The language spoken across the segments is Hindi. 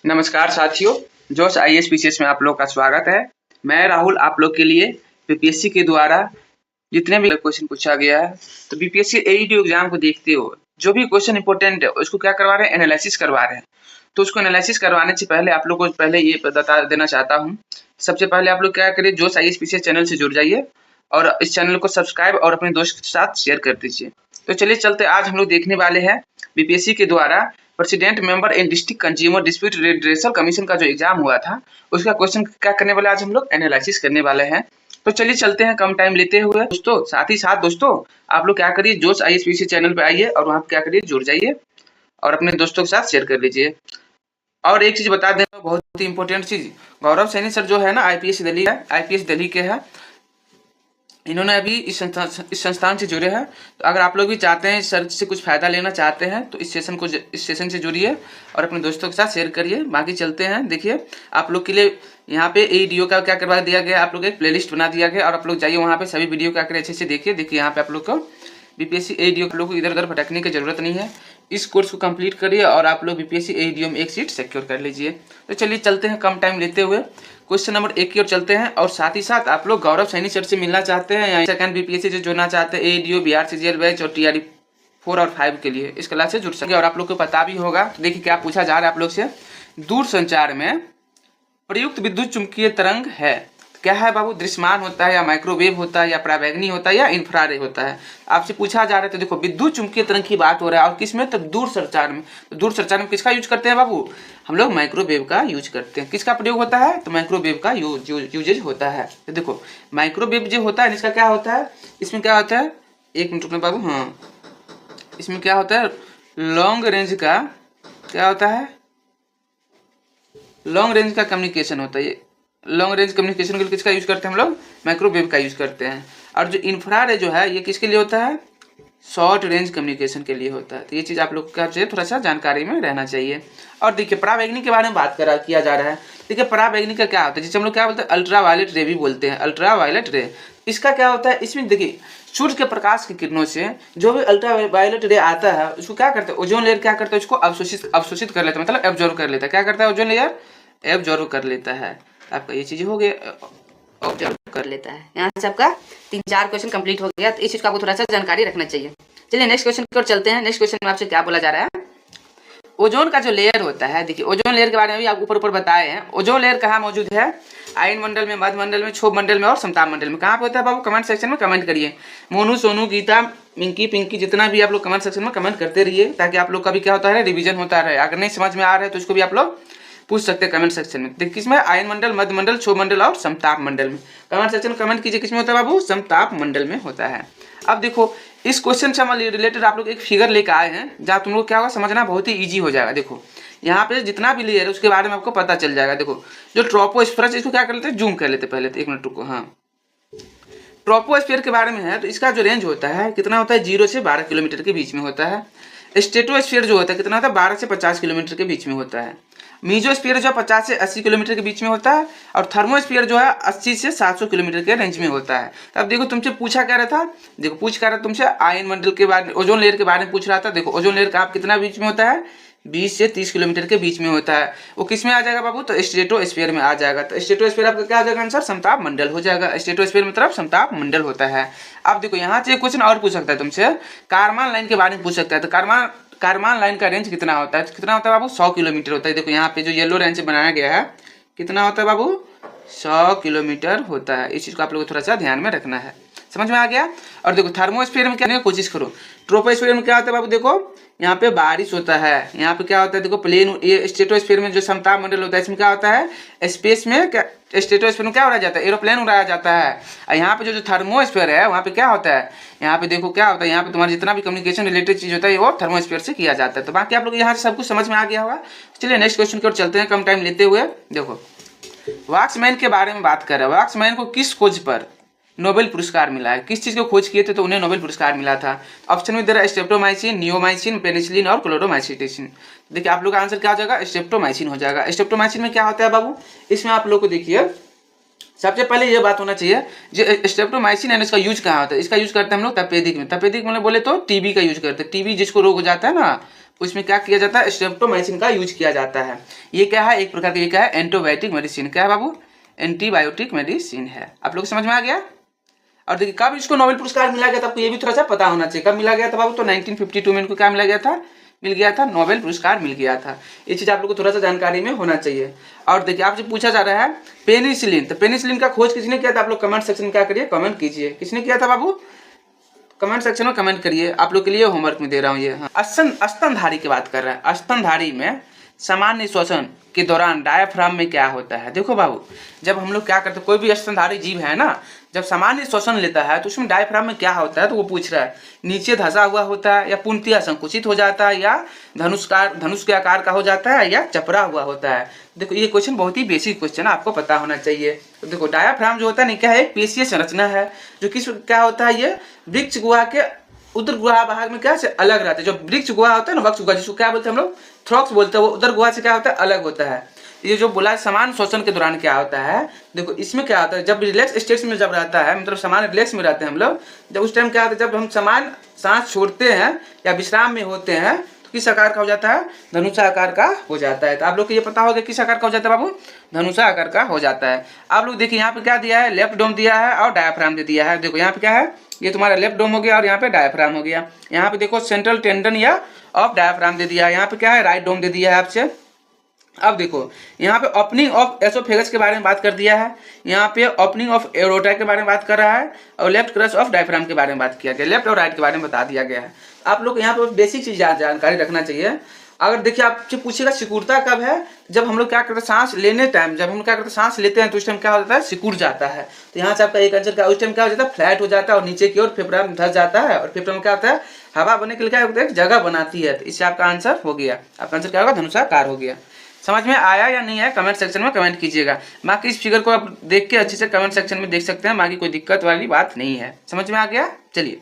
नमस्कार साथियों, जोश आईएएस पीसीएस में आप लोग का स्वागत है। मैं राहुल आप लोग के लिए बीपीएससी के द्वारा जितने भी क्वेश्चन पूछा गया है, तो बीपीएससी एईडी एग्जाम को देखते हुए जो भी क्वेश्चन इंपॉर्टेंट है उसको क्या करवा रहे हैं, एनालिसिस करवा रहे हैं। तो उसको एनालिसिस करवाने से पहले आप लोग को पहले ये बता देना चाहता हूँ। सबसे पहले आप लोग क्या करिए, जोश आईएएस पीसीएस चैनल से जुड़ जाइए और इस चैनल को सब्सक्राइब और अपने दोस्त के साथ शेयर कर दीजिए। तो चलिए चलते, आज हम लोग देखने वाले हैं बीपीएससी के द्वारा president member in district consumer dispute redressal commission का जो एग्जाम हुआ था उसका क्वेश्चन क्या करने वाले, आज हम लोग एनालिसिस करने वाले हैं। तो चलिए चलते हैं कम टाइम लेते हुए दोस्तों। साथ ही साथ दोस्तों आप लोग क्या करिए, जोश आईएएस पीसीएस चैनल पे आइए और वहाँ पे क्या करिए, जुड़ जाइए और अपने दोस्तों के साथ शेयर कर लीजिए। और एक चीज बता दें, बहुत ही इंपॉर्टेंट चीज, गौरव सैनी सर जो है ना आईपीएस दिल्ली के हैं। इन्होंने अभी इस संस्थान से जुड़े हैं। तो अगर आप लोग भी चाहते हैं सर से कुछ फायदा लेना चाहते हैं तो इस सेशन से जुड़िए और अपने दोस्तों के साथ शेयर करिए। बाकी चलते हैं, देखिए आप लोग के लिए यहाँ पे एईडीओ का क्या करवा दिया गया, आप लोग एक प्लेलिस्ट बना दिया गया और आप लोग जाइए वहाँ पे सभी वीडियो क्या करें अच्छे से देखिए। यहाँ पे आप लोग को बीपीएससी एईडीओ आप लोग को इधर उधर भटकने की जरूरत नहीं है। इस कोर्स को कंप्लीट करिए और आप लोग बीपीएससी एईडीओ में एक सीट सिक्योर कर लीजिए। तो चलिए चलते हैं कम टाइम लेते हुए क्वेश्चन नंबर 1 की ओर चलते हैं। और साथ ही साथ आप लोग गौरव सैनी सर से मिलना चाहते हैं या सेकंड बीपीएससी से जुड़ना चाहते हैं, एईडीओ बिहार सीजीएल बैच और टीआरई 4 और 5 के लिए इस क्लास से जुड़ सकेंगे। और आप लोग को पता भी होगा, तो देखिए क्या पूछा जा रहा है आप लोग से, दूर संचार में प्रयुक्त विद्युत चुंबकीय तरंग है, क्या है बाबू, दृश्यमान होता है या माइक्रोवेव होता है या पराबैंगनी होता है या इंफ्रारेड होता है, आपसे पूछा जा रहा है। तो देखो विद्युत चुंबकीय तरंग की बात हो रहा है और किसमें, तो दूर संचार में। तो दूर संचार में किसका यूज करते हैं बाबू, हम लोग माइक्रोवेव का यूज करते हैं। किसका प्रयोग होता है, तो माइक्रोवेव का यूजेज होता है। तो देखो माइक्रोवेव जो होता है इसका क्या होता है, इसमें क्या होता है, एक मिनट में बाबू, हाँ इसमें क्या होता है, लॉन्ग रेंज का क्या होता है, लॉन्ग रेंज का कम्युनिकेशन होता है। लॉन्ग रेंज कम्युनिकेशन के लिए किसका यूज करते हैं, हम लोग माइक्रोवेव का यूज करते हैं। और जो इंफ्रारेड जो है ये किसके लिए होता है, शॉर्ट रेंज कम्युनिकेशन के लिए होता है। तो ये चीज आप लोग का थोड़ा सा जानकारी में रहना चाहिए। और देखिए पराबैंगनी के बारे में बात किया जा रहा है। देखिए पराबैंगनी का क्या होता है, जिसे हम लोग क्या बोलते हैं, अल्ट्रा वायलेट रे भी बोलते हैं, अल्ट्रा वायलेट रे। इसका क्या होता है, इसमें देखिए सूर्य के प्रकाश की किरणों से जो भी अल्ट्रा वायलेट रे आता है उसको क्या करता है, ओजोन लेयर क्या करता है, उसको अवशोषित कर लेता है, मतलब एब्जॉर्व कर लेता है। क्या करता है, ओजोन लेयर एब्जॉर्व कर लेता है। आपका ये चीज हो गया, ऑब्जर्व कर लेता है। यहाँ से आपका 3-4 क्वेश्चन कंप्लीट हो गया। तो इस चीज का आपको थोड़ा सा जानकारी रखना चाहिए। चलिए नेक्स्ट क्वेश्चन की ओर चलते हैं। नेक्स्ट क्वेश्चन में आपसे क्या बोला जा रहा है, ओजोन का जो लेयर होता है, देखिए ओजोन लेयर के बारे में भी आप ऊपर बताए हैं। ओजोन लेयर कहाँ मौजूद है, आयन मंडल में, मध्य मंडल में, क्षोभ मंडल में और समताप मंडल में। कहाँ पे होता है बाबू, कमेंट सेक्शन में कमेंट करिए। मोनू, सोनू, गीता, मिंकी, पिंकी, जितना भी आप लोग कमेंट सेक्शन में कमेंट करते रहिए ताकि आप लोग का भी क्या होता है, रिवीजन होता रहे। अगर नहीं समझ में आ रहा है तो उसको भी आप लोग पूछ सकते हैं कमेंट सेक्शन में। देखिए किसमें, आयन मंडल, मध्य मंडल, क्षोभ मंडल और समताप मंडल में। कमेंट सेक्शन में कमेंट कीजिए किसमें होता है बाबू, समताप मंडल में होता है। अब देखो इस क्वेश्चन से हम रिलेटेड आप लोग एक फिगर लेकर आए हैं जहाँ तुम लोग क्या होगा समझना बहुत ही ईजी हो जाएगा। देखो यहाँ पे जितना भी लेयर है उसके बारे में आपको पता चल जाएगा। देखो जो ट्रोपोस्फेयर, इसको क्या कर लेते हैं, जूम कर लेते पहले, तो 1 मिनट रुको। हाँ ट्रोपोस्फेयर के बारे में है, तो इसका जो रेंज होता है कितना होता है, 0 से 12 किलोमीटर के बीच में होता है। स्ट्रेटोस्फीयर जो होता है कितना होता है, 12 से 50 किलोमीटर के बीच में होता है। मीजोस्फीयर जो 50 से 80 किलोमीटर के बीच में होता है। और थर्मोस्फीयर जो है 80 से 700 किलोमीटर के रेंज में होता है। अब देखो तुमसे पूछा क्या रहा था, देखो पूछ क्या रहा था तुमसे, आयन मंडल के बारे, ओजोन लेयर के बारे में पूछ रहा था। देखो ओजोन लेयर का आप कितना बीच में होता है, 20 से 30 किलोमीटर के बीच में होता है। वो किस में आ जाएगा बाबू, तो स्ट्रेटोस्फीयर में आ जाएगा। तो स्ट्रेटोस्फीयर आपका क्या आ जाएगा आंसर, समताप मंडल हो जाएगा। स्ट्रेटोस्फीयर मतलब समताप मंडल होता है। अब देखो यहाँ से क्वेश्चन और पूछ सकता है तुमसे, कारमान लाइन के बारे में पूछ सकता है। तो कारमान लाइन का रेंज कितना होता है, कितना होता है बाबू, 100 किलोमीटर होता है। देखो यहाँ पे जो येलो रेंज से बनाया गया है कितना होता है बाबू, 100 किलोमीटर होता है। इस चीज को आप लोगों को थोड़ा सा ध्यान में रखना है। समझ में आ गया। और देखो थर्मोस्फीयर में क्या कोशिश करो, ट्रोपोस्फीयर में क्या होता है बाबू, देखो यहाँ पे बारिश होता है। यहाँ पे क्या होता है, देखो प्लेन, ये स्ट्रेटोस्फीयर में जो समताप मंडल होता है इसमें क्या होता है, स्पेस में क्या, स्ट्रेटोस्फीयर में क्या उड़ाया जाता है, एरोप्लेन उड़ाया जाता है। और यहाँ पे जो थर्मोस्फीयर है वहाँ पे क्या होता है, यहाँ पे देखो क्या होता है, यहाँ पे तुम्हारा जितना भी कम्युनिकेशन रिलेटेड चीज होता है वो थर्मोस्फीयर से किया जाता है। तो बाकी आप लोग यहाँ से सब कुछ समझ में आ गया होगा। चलिए नेक्स्ट क्वेश्चन की ओर चलते हैं कम टाइम लेते हुए। देखो वाक्समैन के बारे में बात कर रहे हैं। वाक्समैन को किस खोज पर नोबेल पुरस्कार मिला है, किस चीज को खोज किए थे तो उन्हें नोबेल पुरस्कार मिला था। ऑप्शन में दे रहा है स्ट्रेप्टोमाइसिन, नियोमाइसिन, पेनिसिलिन और क्लोरोमाइसिन। देखिए आप लोग का आंसर क्या हो जाएगा, स्ट्रेप्टोमाइसिन हो जाएगा। स्ट्रेप्टोमाइसिन में क्या होता है बाबू, इसमें आप लोग को देखिए सबसे पहले ये बात होना चाहिए, जो स्ट्रेप्टोमाइसिन है इसका यूज कहाँ होता है, इसका यूज करते हैं हम लोग तपेदिक में। तपेदिक मतलब बोले तो टीबी का यूज करते हैं। टीबी जिसको रोग हो जाता है ना, उसमें क्या किया जाता है, स्ट्रेप्टोमाइसिन का यूज किया जाता है। ये क्या है, एक प्रकार का ये क्या है, एंटीबायोटिक मेडिसिन। क्या है बाबू, एंटीबायोटिक मेडिसिन है। आप लोग समझ में आ गया। और देखिए कब इसको नोबेल पुरस्कार मिला गया था, आपको ये भी थोड़ा सा पता होना चाहिए। कब मिला गया था बाबू, तो 1952 में इनको क्या मिला गया था, मिल गया था, नोबेल पुरस्कार मिल गया था। ये चीज आप लोग को थोड़ा सा जानकारी में होना चाहिए। और देखिए आपसे पूछा जा रहा है पेनिसिलिन, तो पेनिसिलिन का खोज किसने किया था, आप लोग कमेंट सेक्शन में क्या करिए, कमेंट कीजिए, किसने किया था बाबू, कमेंट सेक्शन में कमेंट करिए। आप लोग के लिए होमवर्क में दे रहा हूँ ये। स्तनधारी की बात कर रहा है। स्तनधारी में सामान्य श्वसन के दौरान डायाफ्राम में क्या होता है। देखो बाबू, जब हम लोग क्या करते हैं, कोई भी स्तनधारी जीव है ना, जब सामान्य श्वसन लेता है तो उसमें डायफ्राम में क्या होता है, तो वो पूछ रहा है नीचे धंसा हुआ होता है, या पूर्णतया संकुचित हो जाता है, या धनुष के आकार का हो जाता है, या चपड़ा हुआ होता है। देखो ये क्वेश्चन बहुत ही बेसिक क्वेश्चन है, आपको पता होना चाहिए। तो देखो डायाफ्राम जो होता है, क्या है, एक पेशीय संरचना है जो किस क्या होता है, ये वृक्ष गुहा के उदर गुहा भाग में क्या से अलग रहता है। जो वृक्ष गुहा होता है ना, वक्ष गुहा, जिसको क्या बोलते हैं हम लोग, थ्रॉक्स बोलते हैं, वो उदर गुहा से क्या होता है, अलग होता है। ये जो बोला समान श्वसन के दौरान क्या होता है, देखो इसमें क्या होता है, जब रिलैक्स स्टेट में जब रहता है, मतलब समान रिलैक्स में रहते हैं हम लोग, जब उस टाइम क्या होता है, जब हम समान सांस छोड़ते हैं या विश्राम में होते हैं, तो किस आकार का हो जाता है, धनुषा आकार का हो जाता है। तो आप लोग को ये पता होगा किस आकार का हो जाता है बाबू, धनुषा आकार का हो जाता है। आप लोग देखिए यहाँ पे क्या दिया है, लेफ्ट डोम दिया है और डायाफ्राम दे दिया है। देखो यहाँ पे क्या है, ये तुम्हारा लेफ्ट डोम हो गया और यहाँ पे डायाफ्राम हो गया। यहाँ पे देखो सेंट्रल टेंडन या ऑफ डायाफ्राम दे दिया है, यहाँ पे क्या है, राइट डोम दे दिया है आपसे। अब देखो यहाँ पे ओपनिंग ऑफ एसोफेगस के बारे में बात कर दिया है, यहाँ पे ओपनिंग ऑफ एरोटा के बारे में बात कर रहा है, और लेफ्ट क्रश ऑफ डायफ्राम के बारे में बात किया गया, लेफ्ट और राइट के बारे में बता दिया गया है। आप लोग यहाँ पे बेसिक चीज जानकारी रखना चाहिए। अगर देखिए आपसे पूछेगा सिकुड़ता कब है, जब हम लोग क्या करते हैं, सांस लेने टाइम, जब हम क्या करते हैं, सांस लेते हैं तो उस टाइम क्या हो जाता है, सिकुड़ जाता है। तो यहाँ से आपका एक आंसर क्या, उस टाइम क्या हो जाता है, फ्लैट हो जाता है और नीचे की ओर फेफड़ा में धंस जाता है, और फेफड़ा में क्या होता है, हवा बनने के लिए क्या होता है, जगह बनाती है। तो इससे आपका आंसर हो गया, आपका आंसर क्या होगा, धनुषाकार हो गया। समझ में आया या नहीं आया, कमेंट सेक्शन में कमेंट कीजिएगा। बाकी इस फिगर को आप देख के अच्छे से कमेंट सेक्शन में देख सकते हैं, बाकी कोई दिक्कत वाली बात नहीं है। समझ में आ गया। चलिए,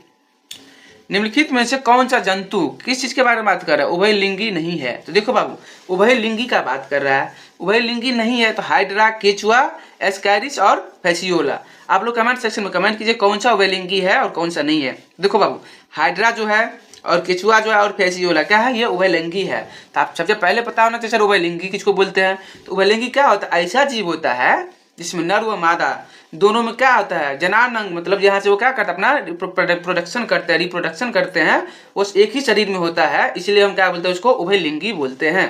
निम्नलिखित में से कौन सा जंतु किस चीज के बारे में बात कर रहा है, उभयलिंगी नहीं है। तो देखो बाबू, उभयलिंगी का बात कर रहा है, उभयलिंगी नहीं है तो हाइड्रा, केचुआ, एस्कैरिस और फैसियोला। आप लोग कमेंट सेक्शन में कमेंट कीजिए कौन सा उभयलिंगी है और कौन सा नहीं है। देखो बाबू, हाइड्रा जो है और केचुआ जो है और फैसियोला क्या है, ये उभयलिंगी है। तो आप सबसे पहले पता होना चाहिए सर उभयलिंगी किसको बोलते हैं। तो उभयलिंगी क्या होता है, ऐसा जीव होता है जिसमें नर व मादा दोनों में क्या होता है, जनान अंग, मतलब यहाँ से वो क्या करता है, अपना प्रोडक्शन करते हैं, रिप्रोडक्शन करते हैं, वो एक ही शरीर में होता है, इसलिए हम क्या बोलते हैं, उसको उभयलिंगी बोलते हैं।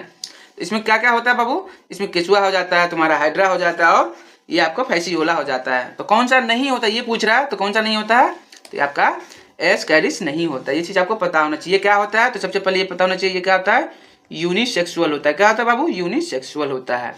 इसमें क्या क्या होता है बाबू, इसमें केचुआ हो जाता है, तुम्हारा हाइड्रा हो जाता है, और ये आपका फैसियोला हो जाता है। तो कौन सा नहीं होता ये पूछ रहा है, तो कौन सा नहीं होता है, तो ये आपका एस्कैरिस नहीं होता। ये चीज आपको पता होना चाहिए। क्या होता है, तो सबसे पहले ये पता होना चाहिए, ये क्या होता है, यूनिसेक्सुअल होता है। क्या होता है बाबू, यूनिसेक्सुअल होता है।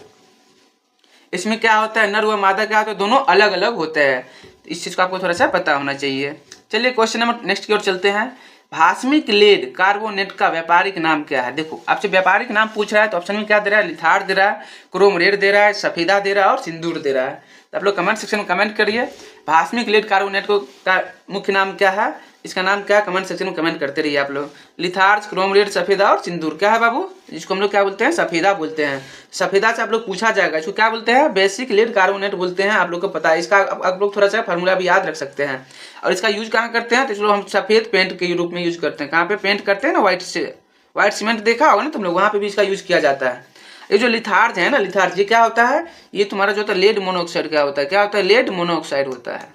इसमें क्या होता है, नर व मादा क्या होता है, दोनों अलग अलग होते हैं। इस चीज को आपको थोड़ा सा पता होना चाहिए। चलिए क्वेश्चन नंबर नेक्स्ट की ओर चलते हैं। भास्मिक लेड कार्बोनेट का व्यापारिक नाम क्या है। देखो आपसे व्यापारिक नाम पूछ रहा है, तो ऑप्शन में क्या दे रहा है, लिथार दे रहा है, क्रोम रेड दे रहा है, सफेदा दे रहा है और सिंदूर दे रहा है। तो आप लोग कमेंट सेक्शन में कमेंट करिए, भास्मिक लेड कार्बोनेट को का मुख्य नाम क्या है, इसका नाम क्या है, कमेंट सेक्शन में कमेंट करते रहिए आप लोग। लिथार्ज, क्रोम रेड, सफेदा और सिंदूर क्या है बाबू, जिसको हम लोग क्या बोलते हैं, सफेदा बोलते हैं। सफेदा से आप लोग पूछा जाएगा, इसको क्या बोलते हैं, बेसिक लेड कार्बोनेट बोलते हैं। आप लोग को पता है, इसका आप लोग थोड़ा सा फार्मूला भी याद रख सकते हैं। और इसका यूज कहाँ करते हैं, तो इसको हम सफेद पेंट के रूप में यूज करते हैं। कहाँ पे पेंट करते हैं ना, व्हाइट सीमेंट देखा होगा ना तुम लोग, वहाँ पे भी इसका यूज किया जाता है। ये जो लिथार्ज है ना, लिथार्ज ये क्या होता है, ये तुम्हारा जो होता है लेड मोनोऑक्साइड क्या होता है, क्या होता है, लेड मोनोऑक्साइड होता है,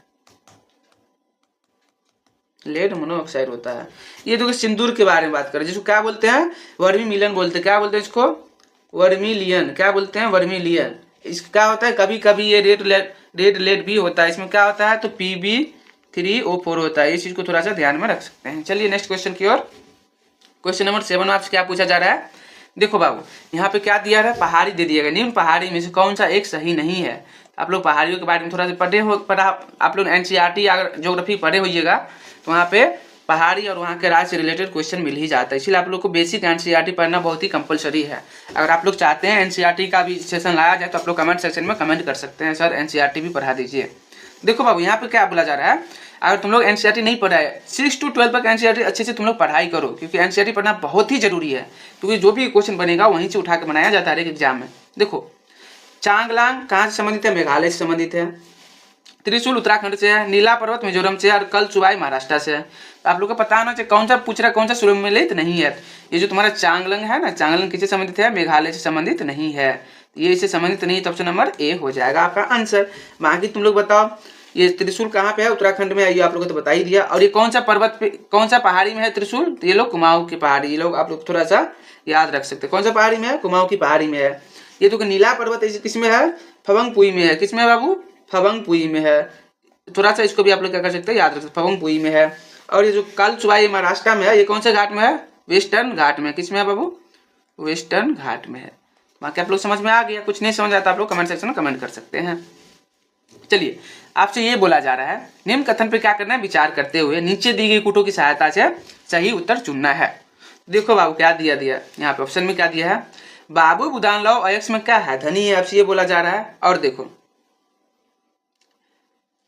लेड मोनोऑक्साइड होता है। ये देखो सिंदूर के बारे में बात करें, जिसको क्या बोलते हैं, वर्मीलियन बोलते हैं। क्या बोलते हैं इसको, वर्मीलियन, क्या बोलते हैं, वर्मीलियन। इसका क्या होता है, कभी कभी ये रेड लेड भी होता है। इसमें क्या होता है, तो Pb3O4 होता है। इस चीज को थोड़ा सा ध्यान में रख सकते हैं। चलिए नेक्स्ट क्वेश्चन की ओर। क्वेश्चन नंबर 7 आपसे क्या पूछा जा रहा है। देखो बाबू, यहाँ पे क्या दिया है, पहाड़ी दे दिया गया। निम्न पहाड़ी में से कौन सा एक सही नहीं है। आप लोग पहाड़ियों के बारे में थोड़ा सा आप लोग एनसीईआरटी अगर ज्योग्राफी पढ़े होइएगा, तो वहाँ पे पहाड़ी और वहाँ के राज्य से रिलेटेड क्वेश्चन मिल ही जाता है। इसलिए आप लोग को बेसिक एनसीईआरटी पढ़ना बहुत ही कंपलसरी है। अगर आप लोग चाहते हैं एनसीईआरटी का भी सेशन लाया जाए, तो आप लोग कमेंट सेक्शन में कमेंट कर सकते हैं, सर एनसीईआरटी भी पढ़ा दीजिए। देखो बाबू, यहाँ पे क्या बोला जा रहा है, अगर तुम लोग एनसीईआरटी नहीं पढ़ा है, 6 to 12 तक एनसीईआरटी अच्छे से तुम लोग पढ़ाई करो, क्योंकि एनसीईआरटी पढ़ना बहुत ही जरूरी है। क्योंकि जो भी क्वेश्चन बनेगा वहीं से उठा के बनाया जाता है हर एक एग्जाम में। देखो चांगलांग कहाँ से संबंधित है, मेघालय से संबंधित है। त्रिशूल उत्तराखंड से है, नीला पर्वत मिजोरम से है और कलचुबाई महाराष्ट्र से है। तो आप लोग को पता होना चाहिए कौन सा पूछ रहा है, कौन सा सम्मिलित नहीं है। ये जो तुम्हारा चांगलंग है ना, चांगलंग किससे संबंधित है, मेघालय से संबंधित नहीं है। ये इससे संबंधित नहीं है, तो ऑप्शन नंबर ए हो जाएगा आपका आंसर। बाकी तुम लोग बताओ ये त्रिशूल कहाँ पे है, उत्तराखंड में है, ये आप लोगों को तो बता ही दिया। और ये कौन सा पर्वत पे, कौन सा पहाड़ी में है त्रिशूल, तो ये लोग कुमाऊं की पहाड़ी, ये लोग आप लोग थोड़ा सा याद रख सकते हैं। कौन सा पहाड़ी में है, कुमाऊं की पहाड़ी में है। ये तो नीला पर्वत है, किसमें है, फवंगपुई में है। किसमें है बाबू, फवंगपुई में है। थोड़ा सा इसको भी आप लोग क्या कर सकते हैं, याद रख सकते हैं, फवंगपुई में है। और ये जो कलचुबाई महाराष्ट्र में है, ये कौन से घाट में है, वेस्टर्न घाट में। किसमें है बाबू, वेस्टर्न घाट में है। बाकी आप लोग समझ में आ गया, कुछ नहीं समझ आता आप लोग कमेंट सेक्शन में कमेंट कर सकते हैं। चलिए आपसे ये बोला जा रहा है निम्न कथन पे क्या करना है, विचार करते हुए नीचे दी गई कूटों की सहायता से सही उत्तर चुनना है। देखो बाबू क्या दिया यहाँ पे ऑप्शन में क्या दिया है, बाबू बुदान लाओ अयक्स में क्या है, धनी है, आपसे ये बोला जा रहा है। और देखो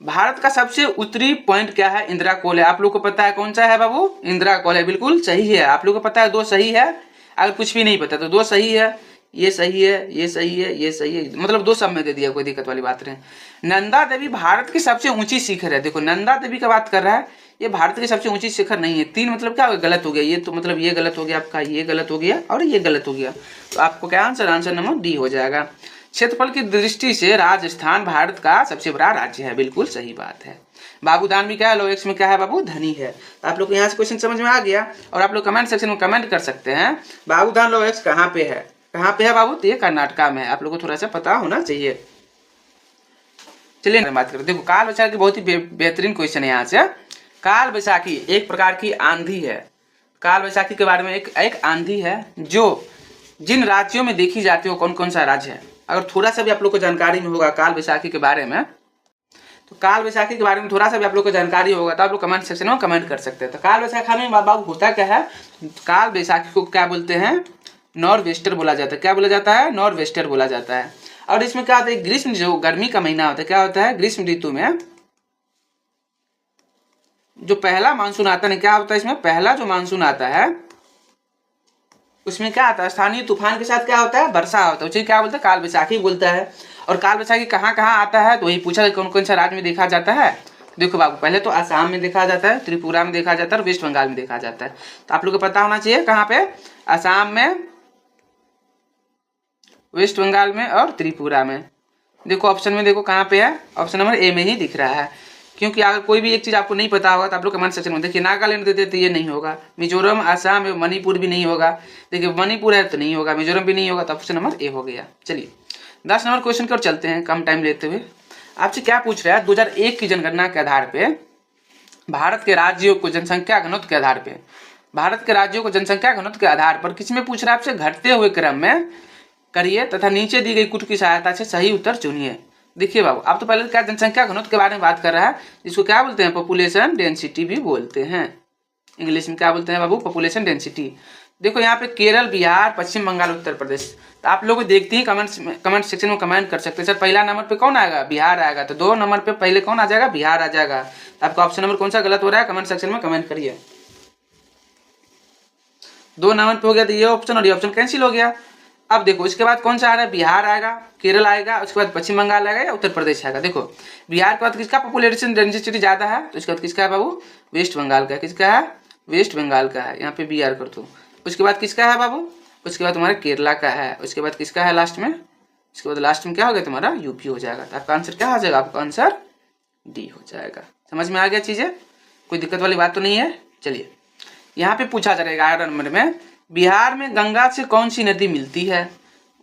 भारत का सबसे उत्तरी पॉइंट क्या है, इंदिरा कोल है। आप लोग को पता है कौन सा है बाबू, इंदिरा कोल है, बिल्कुल सही है। आप लोग को पता है दो सही है, अगर कुछ भी नहीं पता तो दो सही है, ये सही है, ये सही है, ये सही है, मतलब दो सब में दे दिया, कोई दिक्कत वाली बात नहीं। नंदा देवी भारत की सबसे ऊंची शिखर है। देखो नंदा देवी का बात कर रहा है, ये भारत की सबसे ऊंची शिखर नहीं है। तीन मतलब क्या गलत हो गया, ये तो मतलब ये गलत हो गया आपका, ये गलत हो गया और ये गलत हो गया। तो आपको क्या आंसर, आंसर नंबर डी हो जाएगा। क्षेत्रफल की दृष्टि से राजस्थान भारत का सबसे बड़ा राज्य है, बिल्कुल सही बात है। बाबूदान भी क्या है, लोएक्स में क्या है बाबू, धनी है। तो आप लोग को यहाँ से क्वेश्चन समझ में आ गया और आप लोग कमेंट सेक्शन में कमेंट कर सकते हैं बाबूदान लोएक्स कहाँ पे है, कहाँ पे है बाबू, तो ये कर्नाटका में है। आप लोग को थोड़ा सा पता होना चाहिए। चलिए बात करते, देखो काल वैसाखी बहुत ही बेहतरीन क्वेश्चन है यहाँ से। काल वैसाखी एक प्रकार की आंधी है। काल वैसाखी के बारे में एक आंधी है जो जिन राज्यों में देखी जाती है वो कौन कौन सा राज्य है। अगर थोड़ा सा भी आप लोग को जानकारी में होगा काल वैसाखी के बारे में, तो काल वैसाखी के बारे में थोड़ा सा भी आप लोग को जानकारी होगा तो आप लोग कमेंट सेक्शन में कमेंट कर सकते हैं। तो काल वैसाखी में बाबू होता क्या है, काल वैसाखी को क्या बोलते हैं, नॉर्थ वेस्टर बोला जाता है। क्या बोला जाता है, नॉर्थ वेस्टर बोला जाता है। और इसमें क्या होता है, ग्रीष्म जो गर्मी का महीना होता है, क्या होता है, ग्रीष्म ऋतु में जो पहला मानसून आता है, क्या होता है इसमें, पहला जो मानसून आता है उसमें क्या आता है, स्थानीय तूफान के साथ क्या होता है, वर्षा होता है। उसे क्या बोलते हैं, काल वैसाखी बोलता है। और काल वैसाखी कहाँ कहाँ आता है, तो वही पूछा कौन कौन सा राज्य में देखा जाता है। देखो बाबू पहले तो असम में देखा जाता है, त्रिपुरा में देखा जाता है और वेस्ट बंगाल में देखा जाता है। तो आप लोग को पता होना चाहिए कहाँ पे, असम में, वेस्ट बंगाल में और त्रिपुरा में। देखो ऑप्शन में देखो कहाँ पे है, ऑप्शन नंबर ए में ही दिख रहा है। क्योंकि अगर कोई भी एक चीज़ आपको नहीं पता होगा तो आप लोग कमेंट सेक्शन में देखिए, नागालैंड देते तो ये नहीं होगा, मिजोरम, असम, मणिपुर भी नहीं होगा। देखिए मणिपुर है तो नहीं होगा, मिजोरम भी नहीं होगा, तो ऑप्शन नंबर ए हो गया। चलिए 10 नंबर क्वेश्चन की ओर चलते हैं कम टाइम लेते हुए। आपसे क्या पूछ रहा है, 2001 की जनगणना के आधार पे भारत के राज्यों को जनसंख्या घनत्व के आधार पे, भारत के राज्यों को जनसंख्या घनत्व के आधार पर किसमें पूछ रहा है आपसे, घटते हुए क्रम में करिए तथा नीचे दी गई कुट की सहायता से सही उत्तर चुनिए। देखिए बाबू आप तो पहले क्या जनसंख्या घनत्व के बारे में बात कर रहा है, जिसको क्या बोलते हैं, पॉपुलेशन डेंसिटी भी बोलते हैं। इंग्लिश में क्या बोलते हैं बाबू, पॉपुलेशन डेंसिटी। देखो यहाँ पे केरल, बिहार, पश्चिम बंगाल, उत्तर प्रदेश। तो आप लोग देखते ही कमेंट सेक्शन में कमेंट कर सकते हैं, सर पहला नंबर पे कौन आएगा, बिहार आएगा। तो 2 नंबर पे पहले कौन आ जाएगा, बिहार आ जाएगा। तो आपका ऑप्शन नंबर कौन सा गलत हो रहा है, कमेंट सेक्शन में कमेंट करिए। 2 नंबर पे हो गया तो ये ऑप्शन और ये ऑप्शन कैंसिल हो गया। अब देखो इसके बाद कौन सा आ रहा है, बिहार आएगा, केरल आएगा, उसके बाद पश्चिम बंगाल आएगा या उत्तर प्रदेश आएगा। देखो बिहार के बाद किसका पॉपुलेशन डेंसिटी ज्यादा है, तो इसके बाद किसका है बाबू, वेस्ट बंगाल का। किसका है, वेस्ट बंगाल का है, यहाँ पे बिहार कर दो। उसके बाद किसका है बाबू, उसके बाद तुम्हारा केरला का है। उसके बाद किसका है लास्ट में, उसके बाद लास्ट में क्या हो गया तुम्हारा, यूपी हो जाएगा। तो आपका आंसर क्या हो जाएगा, आपका आंसर डी हो जाएगा। समझ में आ गया चीजें, कोई दिक्कत वाली बात तो नहीं है। चलिए यहाँ पे पूछा जाएगा 11 नंबर में, बिहार में गंगा से कौन सी नदी मिलती है।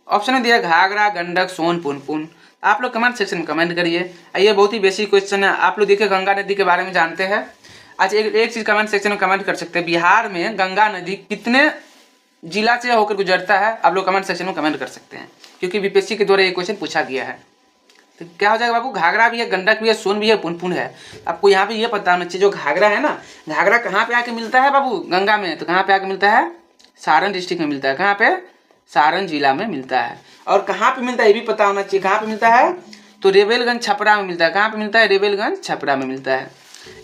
ऑप्शन में दिया घाघरा, गंडक, सोन, पुनपुन। आप लोग कमेंट सेक्शन में कमेंट करिए। ये बहुत ही बेसिक क्वेश्चन है। आप लोग देखिए गंगा नदी के बारे में जानते हैं। आज एक चीज कमेंट सेक्शन में कमेंट कर सकते हैं, बिहार में गंगा नदी कितने जिला से होकर गुजरता है। आप लोग कमेंट सेक्शन में कमेंट कर सकते हैं, क्योंकि बीपीएससी के द्वारा ये क्वेश्चन पूछा गया है। तो क्या हो जाएगा बाबू, घाघरा भी है, गंडक भी है, सोन भी है, पुनपुन है। आपको यहाँ पे ये पता होना चाहिए, जो घाघरा है ना, घाघरा कहाँ पे आके मिलता है बाबू, गंगा में। तो कहाँ पे आके मिलता है, सारण डिस्ट्रिक्ट में मिलता है। कहाँ पे, सारण जिला में मिलता है। और कहाँ पे मिलता है ये भी पता होना चाहिए, कहाँ पे मिलता है, तो रेवेलगंज छपरा में मिलता है। कहाँ पे मिलता है, रेवेलगंज छपरा में मिलता है।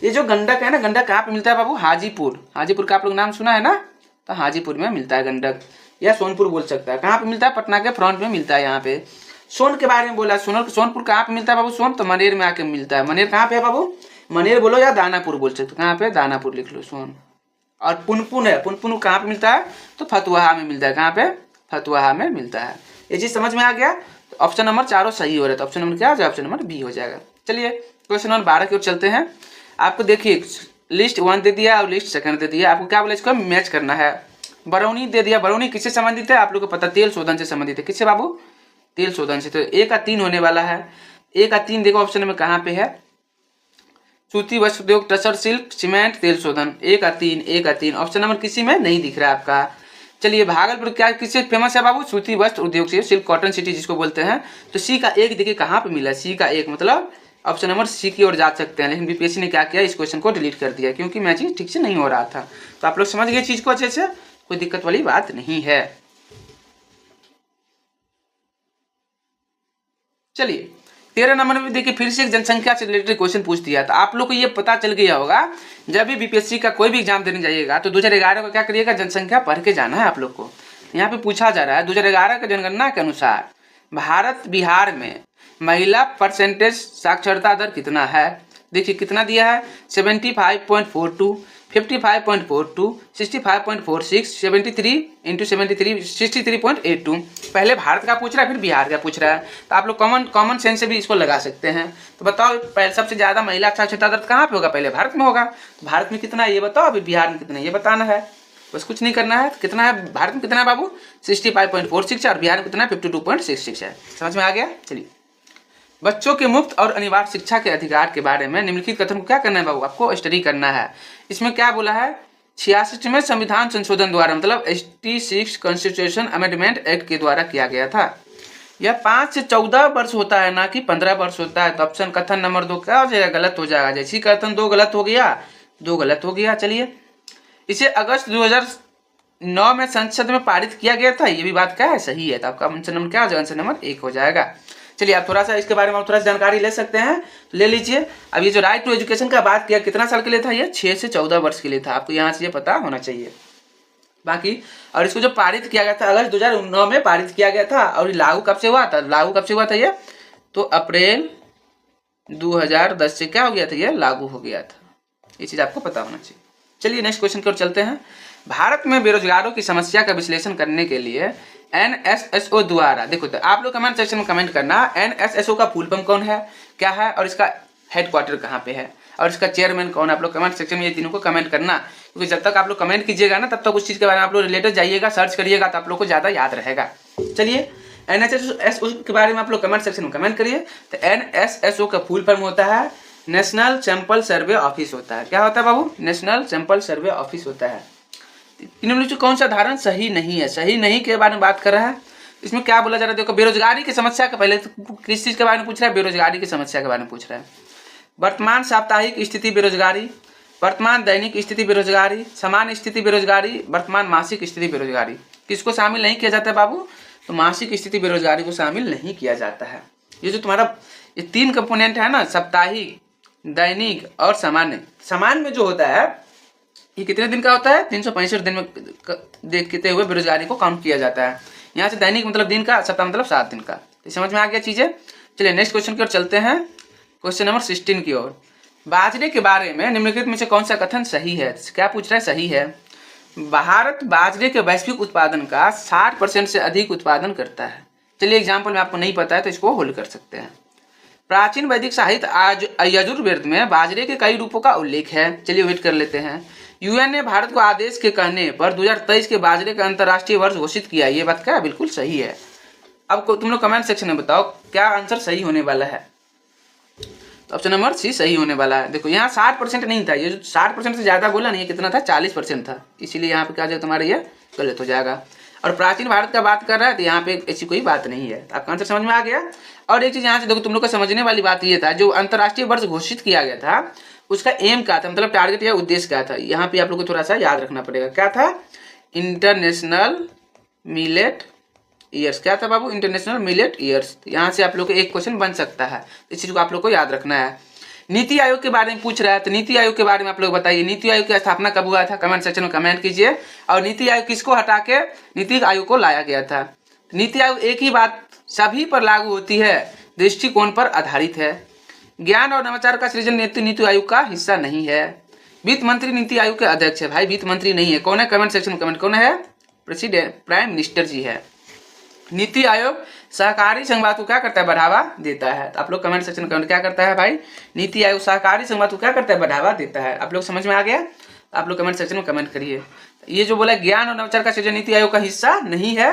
ये जो गंडक है ना, गंडक कहाँ पे मिलता है बाबू, हाजीपुर। हाजीपुर का आप लोग नाम सुना है ना, तो हाजीपुर में मिलता है गंडक, या सोनपुर बोल सकता है। कहाँ पे मिलता है, पटना के फ्रंट में मिलता है यहाँ पे। सोन के बारे में बोला, सोनपुर कहाँ पे मिलता है बाबू? सोन तो मनेर में आके मिलता है। मनेर कहाँ पे है बाबू? मनेर बोलो या दानापुर बोल सकते, कहाँ पे? दानापुर लिख लो सोन। और पुनपुन है, पुनपुन कहाँ पे मिलता है? तो फतुहा में मिलता है। कहाँ पे? फतुहा में मिलता है। ये चीज समझ में आ गया? तो ऑप्शन नंबर चारों सही हो रहा है, तो ऑप्शन नंबर क्या हो जाएगा? ऑप्शन नंबर बी हो जाएगा। चलिए क्वेश्चन नंबर 12 की ओर चलते हैं। आपको देखिए लिस्ट 1 दे दिया और लिस्ट सेकंड दे दिया, आपको क्या बोला? इसको मैच करना है। बरौनी दे दिया, बरौनी किससे संबंधित है? आप लोग को पता, तेल शोधन से संबंधित है। किससे बाबू? तेल शोधन से। तो 1 का 3 होने वाला है। 1 का 3 देखो ऑप्शन में कहाँ पे है? सूती वस्त्र उद्योग, टसर सिल्क, सीमेंट, तेल शोधन। 1 का 3, 1 का 3 ऑप्शन नंबर किसी में नहीं दिख रहा है आपका। चलिए भागलपुर क्या किससे फेमस है बाबू? सूती वस्त्र उद्योग से, सिल्क कॉटन सिटी जिसको बोलते हैं। तो सी का 1 देखिए कहाँ पे मिला? सी का 1 मतलब ऑप्शन नंबर सी की ओर जा सकते हैं। लेकिन बीपीएससी ने क्या किया? इस क्वेश्चन को डिलीट कर दिया क्योंकि मैचिंग ठीक से नहीं हो रहा था। तो आप लोग समझ गए चीज को अच्छे से, कोई दिक्कत वाली बात नहीं है। चलिए 13 नंबर में देखिए फिर से एक जनसंख्या से रिलेटेड क्वेश्चन पूछ दिया। तो आप लोग को ये पता चल गया होगा, जब भी बीपीएससी का कोई भी एग्जाम देने जाइएगा तो 2011 को क्या करिएगा? जनसंख्या पढ़ के जाना है आप लोग को। यहाँ पे पूछा जा रहा है 2011 का जनगणना के अनुसार भारत बिहार में महिला परसेंटेज साक्षरता दर कितना है? देखिए कितना दिया है? 75.42, 55.42, 65.46, 73 इंटू 73, 63.82। पहले भारत का पूछ रहा है फिर बिहार का पूछ रहा है। तो आप लोग कॉमन सेंस से भी इसको लगा सकते हैं। तो बताओ पहले सबसे ज़्यादा महिला साक्षरता दर कहाँ पे होगा? पहले भारत में होगा। तो भारत में कितना है ये बताओ, अभी बिहार में कितना है ये बताना है। बस कुछ नहीं करना है। कितना है भारत में? कितना है बाबू? 65.46 और बिहार में कितना है? 52.66 है। समझ में आ गया? चलिए बच्चों के मुफ्त और अनिवार्य शिक्षा के अधिकार के बारे में निम्नलिखित कथन को क्या करना है बाबू? आपको स्टडी करना है। इसमें क्या बोला है? 66वें संविधान संशोधन द्वारा, मतलब 86 कॉन्स्टिट्यूशन अमेंडमेंट एक्ट के द्वारा किया गया था। यह 5 से 14 वर्ष होता है, ना कि 15 वर्ष होता है। तो ऑप्शन कथन नंबर 2 क्या हो जाएगा? गलत हो जाएगा। जैसे कथन 2 गलत हो गया, 2 गलत हो गया। चलिए इसे अगस्त 2009 में संसद में पारित किया गया था, ये भी बात क्या है? सही है। तो आपका आंसर नंबर क्या हो जाएगा? आंसर नंबर 1 हो जाएगा। चलिए आप थोड़ा सा इसके बारे में आप थोड़ा सा जानकारी ले सकते हैं, तो ले लीजिए। अब ये जो राइट टू एजुकेशन का बात किया, कितना साल के लिए था? ये 6 से 14 वर्ष के लिए था। आपको यहाँ से ये पता होना चाहिए। बाकी और इसको जो पारित किया गया था अगस्त 2009 में पारित किया गया था। और लागू कब से हुआ था? लागू कब से हुआ था ये? तो अप्रैल 2010 से क्या हो गया था? ये लागू हो गया था। ये चीज़ आपको पता होना चाहिए। चलिए नेक्स्ट क्वेश्चन की ओर चलते हैं। भारत में बेरोजगारों की समस्या का विश्लेषण करने के लिए NSSO द्वारा, देखो तो आप लोग कमेंट सेक्शन में कमेंट करना NSSO का फुल फॉर्म कौन है, क्या है, और इसका हेडक्वार्टर कहाँ पे है, और इसका चेयरमैन कौन है। आप लोग कमेंट सेक्शन में ये तीनों को कमेंट करना, क्योंकि जब तक आप लोग कमेंट कीजिएगा ना तब तक उस चीज़ के बारे में आप लोग रिलेटेड जाइएगा, सर्च करिएगा, तो आप लोग को ज़्यादा याद रहेगा। चलिए NSSO के बारे में आप लोग कमेंट सेक्शन में कमेंट करिए। तो NSSO का फुल फॉर्म होता है नेशनल सैंपल सर्वे ऑफिस होता है। क्या होता है बाबू? नेशनल सैंपल सर्वे ऑफिस होता है। इनमें से कौन सा धारण सही नहीं है? सही नहीं के बारे में बात कर रहा है। इसमें क्या बोला जा रहा है? देखो बेरोजगारी की समस्या का, पहले तो किस चीज़ के बारे में पूछ रहा है? बेरोजगारी की समस्या के बारे में पूछ रहा है। वर्तमान साप्ताहिक स्थिति बेरोजगारी, वर्तमान दैनिक स्थिति बेरोजगारी, सामान्य स्थिति बेरोजगारी, वर्तमान मासिक स्थिति बेरोजगारी। किसको शामिल नहीं किया जाता है बाबू? तो मासिक स्थिति बेरोजगारी को शामिल नहीं किया जाता है। ये जो तुम्हारा ये 3 कंपोनेंट है ना, साप्ताहिक, दैनिक और सामान्य। सामान्य में जो होता है ये कितने दिन का होता है? 365 दिन में देखते हुए बेरोजगारी को काउंट किया जाता है। यहाँ से दैनिक मतलब दिन का, सप्ताह मतलब 7 दिन का। तो समझ में आ गया चीज़ें। चलिए नेक्स्ट क्वेश्चन की ओर चलते हैं, क्वेश्चन नंबर 16 की ओर। बाजरे के बारे में निम्नलिखित में से कौन सा कथन सही है? क्या पूछ रहा है? सही है। भारत बाजरे के वैश्विक उत्पादन का 60% से अधिक उत्पादन करता है। चलिए एग्जाम्पल में आपको नहीं पता है तो इसको होल्ड कर सकते हैं। प्राचीन वैदिक साहित्य यजुर्वेद में बाजरे के कई रूपों का उल्लेख है। चलिए वेट कर लेते हैं। यूएन ने भारत को आदेश के कहने पर 2023 के बाजरे का अंतर्राष्ट्रीय वर्ष घोषित किया। ये बात क्या? बिल्कुल सही है। अब तुम लोग कमेंट सेक्शन में बताओ क्या आंसर सही होने वाला है। तो ऑप्शन नंबर सी सही होने वाला है। देखो यहाँ 60% नहीं था, ये जो 60% से ज़्यादा बोला नहीं, कितना था? 40% था। इसीलिए यहाँ पे क्या जाएगा तुम्हारा? ये गलत हो जाएगा। और प्राचीन भारत का बात कर रहा है तो यहाँ पे ऐसी कोई बात नहीं है। आपका आंसर समझ में आ गया। और एक चीज़ यहाँ से देखो, तुम लोग को समझने वाली बात ये था, जो अंतर्राष्ट्रीय वर्ष घोषित किया गया था उसका एम क्या था, मतलब टारगेट या उद्देश्य क्या था? यहाँ पे आप लोग को थोड़ा सा याद रखना पड़ेगा। क्या था? International millet years. क्या था बाबू? International millet years. यहाँ से आप लोग को एक क्वेश्चन बन सकता है, इस चीज़ को आप लोग को याद रखना है। नीति आयोग के बारे में पूछ रहा है, तो नीति आयोग के बारे में आप लोग बताइए, नीति आयोग की स्थापना कब हुआ था? कमेंट सेक्शन में कमेंट कीजिए। और नीति आयोग किसको हटा के नीति आयोग को लाया गया था? नीति आयोग एक ही बात सभी पर लागू होती है, दृष्टिकोण पर आधारित है, ज्ञान और नवाचार का सृजन नीति आयोग का हिस्सा नहीं है, वित्त मंत्री नीति आयोग के अध्यक्ष है। भाई वित्त मंत्री नहीं है, कौन है? कमेंट सेक्शन में कमेंट, कौन है? प्रेसिडेंट, प्राइम मिनिस्टर जी है। नीति आयोग सहकारी संघवाद को क्या करता है? बढ़ावा देता है। तो आप लोग कमेंट सेक्शन में कमेंट क्या करता है भाई? नीति आयोग सहकारी संघवाद को क्या करता है? बढ़ावा देता है। आप लोग समझ में आ गया? आप लोग कमेंट सेक्शन में कमेंट करिए। ये जो बोला ज्ञान और नवाचार का सृजन नीति आयोग का हिस्सा नहीं है,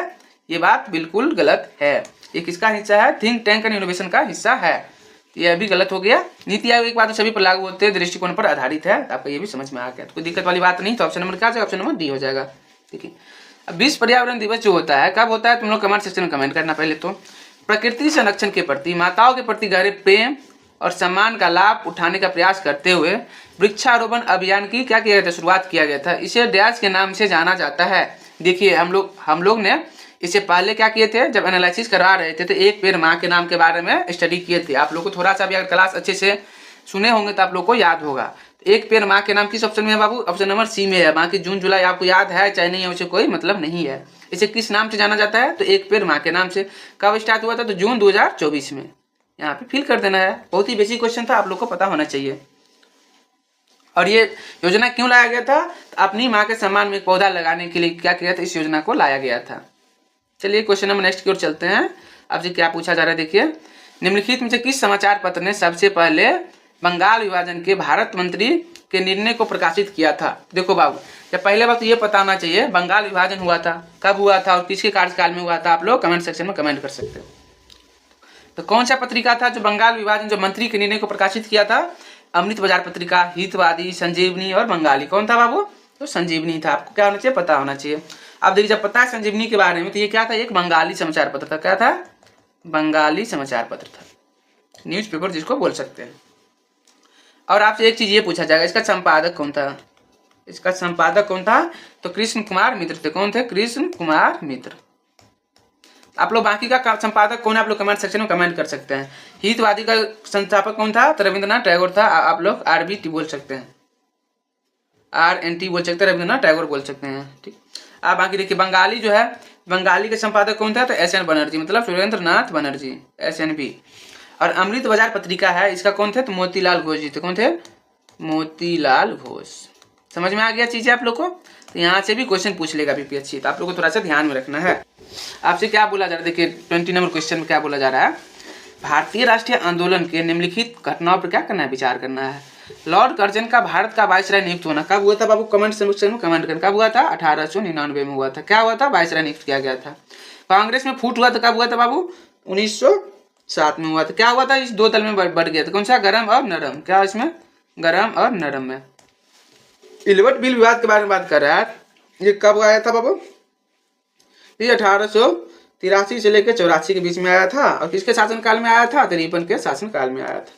ये बात बिल्कुल गलत है। ये किसका हिस्सा है? थिंक टैंक एंड इनोवेशन का हिस्सा है। ये अभी गलत हो गया। नीति आयोग एक बात सभी पर लागू होते हैं, दृष्टिकोण पर आधारित है। आपको ये भी समझ में आ गया, तो कोई दिक्कत वाली बात नहीं। तो ऑप्शन नंबर क्या है? ऑप्शन नंबर डी हो जाएगा। ठीक है। अब विश्व पर्यावरण दिवस जो होता है कब होता है? तुम लोग कमेंट सेक्शन में कमेंट करना। पहले तो प्रकृति संरक्षण के प्रति, माताओं के प्रति गहरे प्रेम और सम्मान का लाभ उठाने का प्रयास करते हुए वृक्षारोपण अभियान की क्या किया गया था? शुरुआत किया गया था। इसे डैश के नाम से जाना जाता है। देखिए हम लोग ने इससे पहले क्या किए थे? जब एनालिसिस करवा रहे थे तो एक पेड़ माँ के नाम के बारे में स्टडी किए थे। आप लोग को थोड़ा सा भी अगर क्लास अच्छे से सुने होंगे तो आप लोग को याद होगा। एक पेड़ माँ के नाम किस ऑप्शन में है बाबू? ऑप्शन नंबर सी में है। बाकी जून जुलाई आपको याद है चाहे नहीं है, उसे कोई मतलब नहीं है। इसे किस नाम से जाना जाता है? तो एक पेड़ माँ के नाम से। कब स्टार्ट हुआ था? तो जून 2024 में। यहाँ पे फिल कर देना है। बहुत ही बेसिक क्वेश्चन था, आप लोग को पता होना चाहिए। और ये योजना क्यों लाया गया था? तो अपनी माँ के सम्मान में एक पौधा लगाने के लिए क्या किया था? इस योजना को लाया गया था। चलिए क्वेश्चन नंबर नेक्स्ट की ओर चलते हैं। आपसे क्या पूछा जा रहा है? देखिए, निम्नलिखित में से किस समाचार पत्र ने सबसे पहले बंगाल विभाजन के भारत मंत्री के निर्णय को प्रकाशित किया था? देखो बाबू, जब पहले बात तो ये पता होना चाहिए बंगाल विभाजन हुआ था, कब हुआ था और किसके कार्यकाल में हुआ था। आप लोग कमेंट सेक्शन में कमेंट कर सकते हो। तो कौन सा पत्रिका था जो बंगाल विभाजन जो मंत्री के निर्णय को प्रकाशित किया था? अमृत बाजार पत्रिका, हितवादी, संजीवनी और बंगाली। कौन था बाबू? तो संजीवनी था। आपको क्या होना चाहिए? पता होना चाहिए। अब देखिए, जब पता है संजीवनी के बारे में तो ये क्या था? एक बंगाली समाचार पत्र था। क्या था? बंगाली समाचार पत्र था, न्यूज़पेपर जिसको बोल सकते हैं। और आपसे एक चीज ये पूछा जाएगा, इसका संपादक कौन था? इसका संपादक कौन था? तो कृष्ण कुमार मित्र थे। कौन थे? कृष्ण कुमार मित्र। आप लोग बाकी का संपादक कौन है? आप लोग कमेंट सेक्शन में कमेंट कर सकते हैं। हितवादी का संस्थापक कौन था? तो रविंद्रनाथ टैगोर था। आप लोग RBT बोल सकते हैं, RNT बोल सकते हैं, रविंद्रनाथ टैगोर बोल सकते हैं। ठीक। आप बाकी देखिए, बंगाली जो है, बंगाली के संपादक कौन था? तो SN बनर्जी, मतलब सुरेंद्रनाथ बनर्जी, SNB। और अमृत बाजार पत्रिका है, इसका कौन थे? तो मोतीलाल घोष जी थे। कौन थे? मोतीलाल घोष। समझ में आ गया चीजें आप लोग को? तो यहाँ से भी क्वेश्चन पूछ लेगा BPSC, तो आप लोग को थोड़ा सा ध्यान में रखना है। आपसे क्या बोला जा रहा है? देखिए 20 नंबर क्वेश्चन में क्या बोला जा रहा है? भारतीय राष्ट्रीय आंदोलन के निम्नलिखित घटनाओं पर क्या करना है? विचार करना है। लॉर्ड कर्जन का भारत का वायसराय नियुक्त होना कब हुआ था बाबू? कमेंट सेक्शन में कमेंट करना। कब हुआ था? 1899 में हुआ था। क्या हुआ था? वायसराय नियुक्त किया गया था। कांग्रेस में फूट हुआ था, कब हुआ था बाबू? 1907 में हुआ था। क्या हुआ था? इस दो दल में बढ़ गया था। कौन सा? गरम और नरम। क्या इसमें? गरम और नरम में। इलवट बिल विवाद के बारे में बात कर रहा है। ये कब आया था बाबू? ये 1883 से लेकर 84 के बीच में आया था। और किसके शासनकाल में आया था? तो रिपन के शासनकाल में आया था।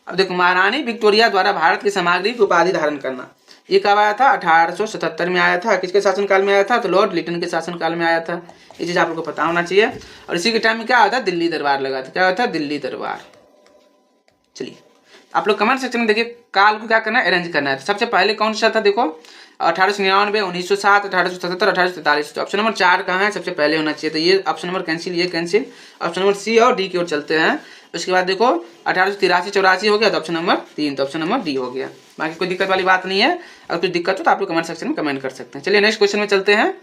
अब देखो, महारानी विक्टोरिया द्वारा भारत की सामग्रिक उपाधि धारण करना, ये कब आया था? 1877 में आया था। किसके शासनकाल में आया था? तो लॉर्ड लिटन के शासनकाल में आया था। ये चीज आप लोग को पता होना चाहिए। और इसी के टाइम में क्या आया था? दिल्ली दरबार लगा था। क्या हुआ था? दिल्ली दरबार। चलिए आप लोग कमेंट सेक्शन में देखिए, काल को क्या करना है? अरेंज करना है। सबसे पहले कौन सा था? देखो 1899, 1907, 1877, 1843। तो ऑप्शन नंबर 4 कहाँ है? सबसे पहले होना चाहिए। तो ये ऑप्शन नंबर कैंसिल, ये कैंसिल। ऑप्शन नंबर सी और डी की ओर चलते हैं। उसके बाद देखो 1883-84 हो गया, तो ऑप्शन नंबर 3, तो ऑप्शन नंबर डी हो गया। बाकी कोई दिक्कत वाली बात नहीं है। अगर कुछ दिक्कत हो तो आप लोग कमेंट सेक्शन में कमेंट कर सकते हैं। चलिए नेक्स्ट क्वेश्चन में चलते हैं।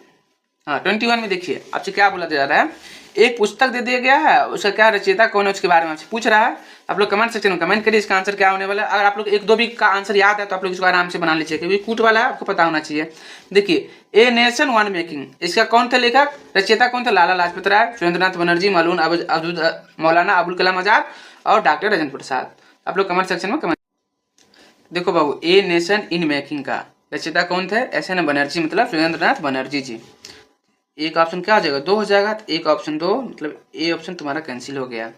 हाँ 21 में देखिए आपसे क्या बोला जा रहा है? एक पुस्तक दे दिया गया है, उसका क्या रचयिता कौन है उसके बारे में आपसे पूछ रहा है। आप लोग कमेंट सेक्शन में कमेंट करिए इसका आंसर क्या होने वाला है। अगर आप लोग एक दो भी का आंसर याद है तो आप लोग इसको आराम से बना लीजिए, क्योंकि कूट वाला है, आपको पता होना चाहिए। देखिए, ए नेशन वन मेकिंग, इसका कौन थे लेखक? रचयिता कौन थे? लाला लाजपत राय, सुरेंद्रनाथ बनर्जी, मौलाना अबुल कलाम आजाद और डॉक्टर राजेंद्र प्रसाद। आप लोग कमेंट सेक्शन में कमेंट। देखो बाबू, ए नेशन इन मेकिंग का रचयिता कौन थे? SN बनर्जी, मतलब सुरेंद्रनाथ बनर्जी जी। एक ऑप्शन क्या हो जाएगा? 2 हो जाएगा। तो एक ऑप्शन 2, मतलब ए ऑप्शन तुम्हारा कैंसिल हो गया।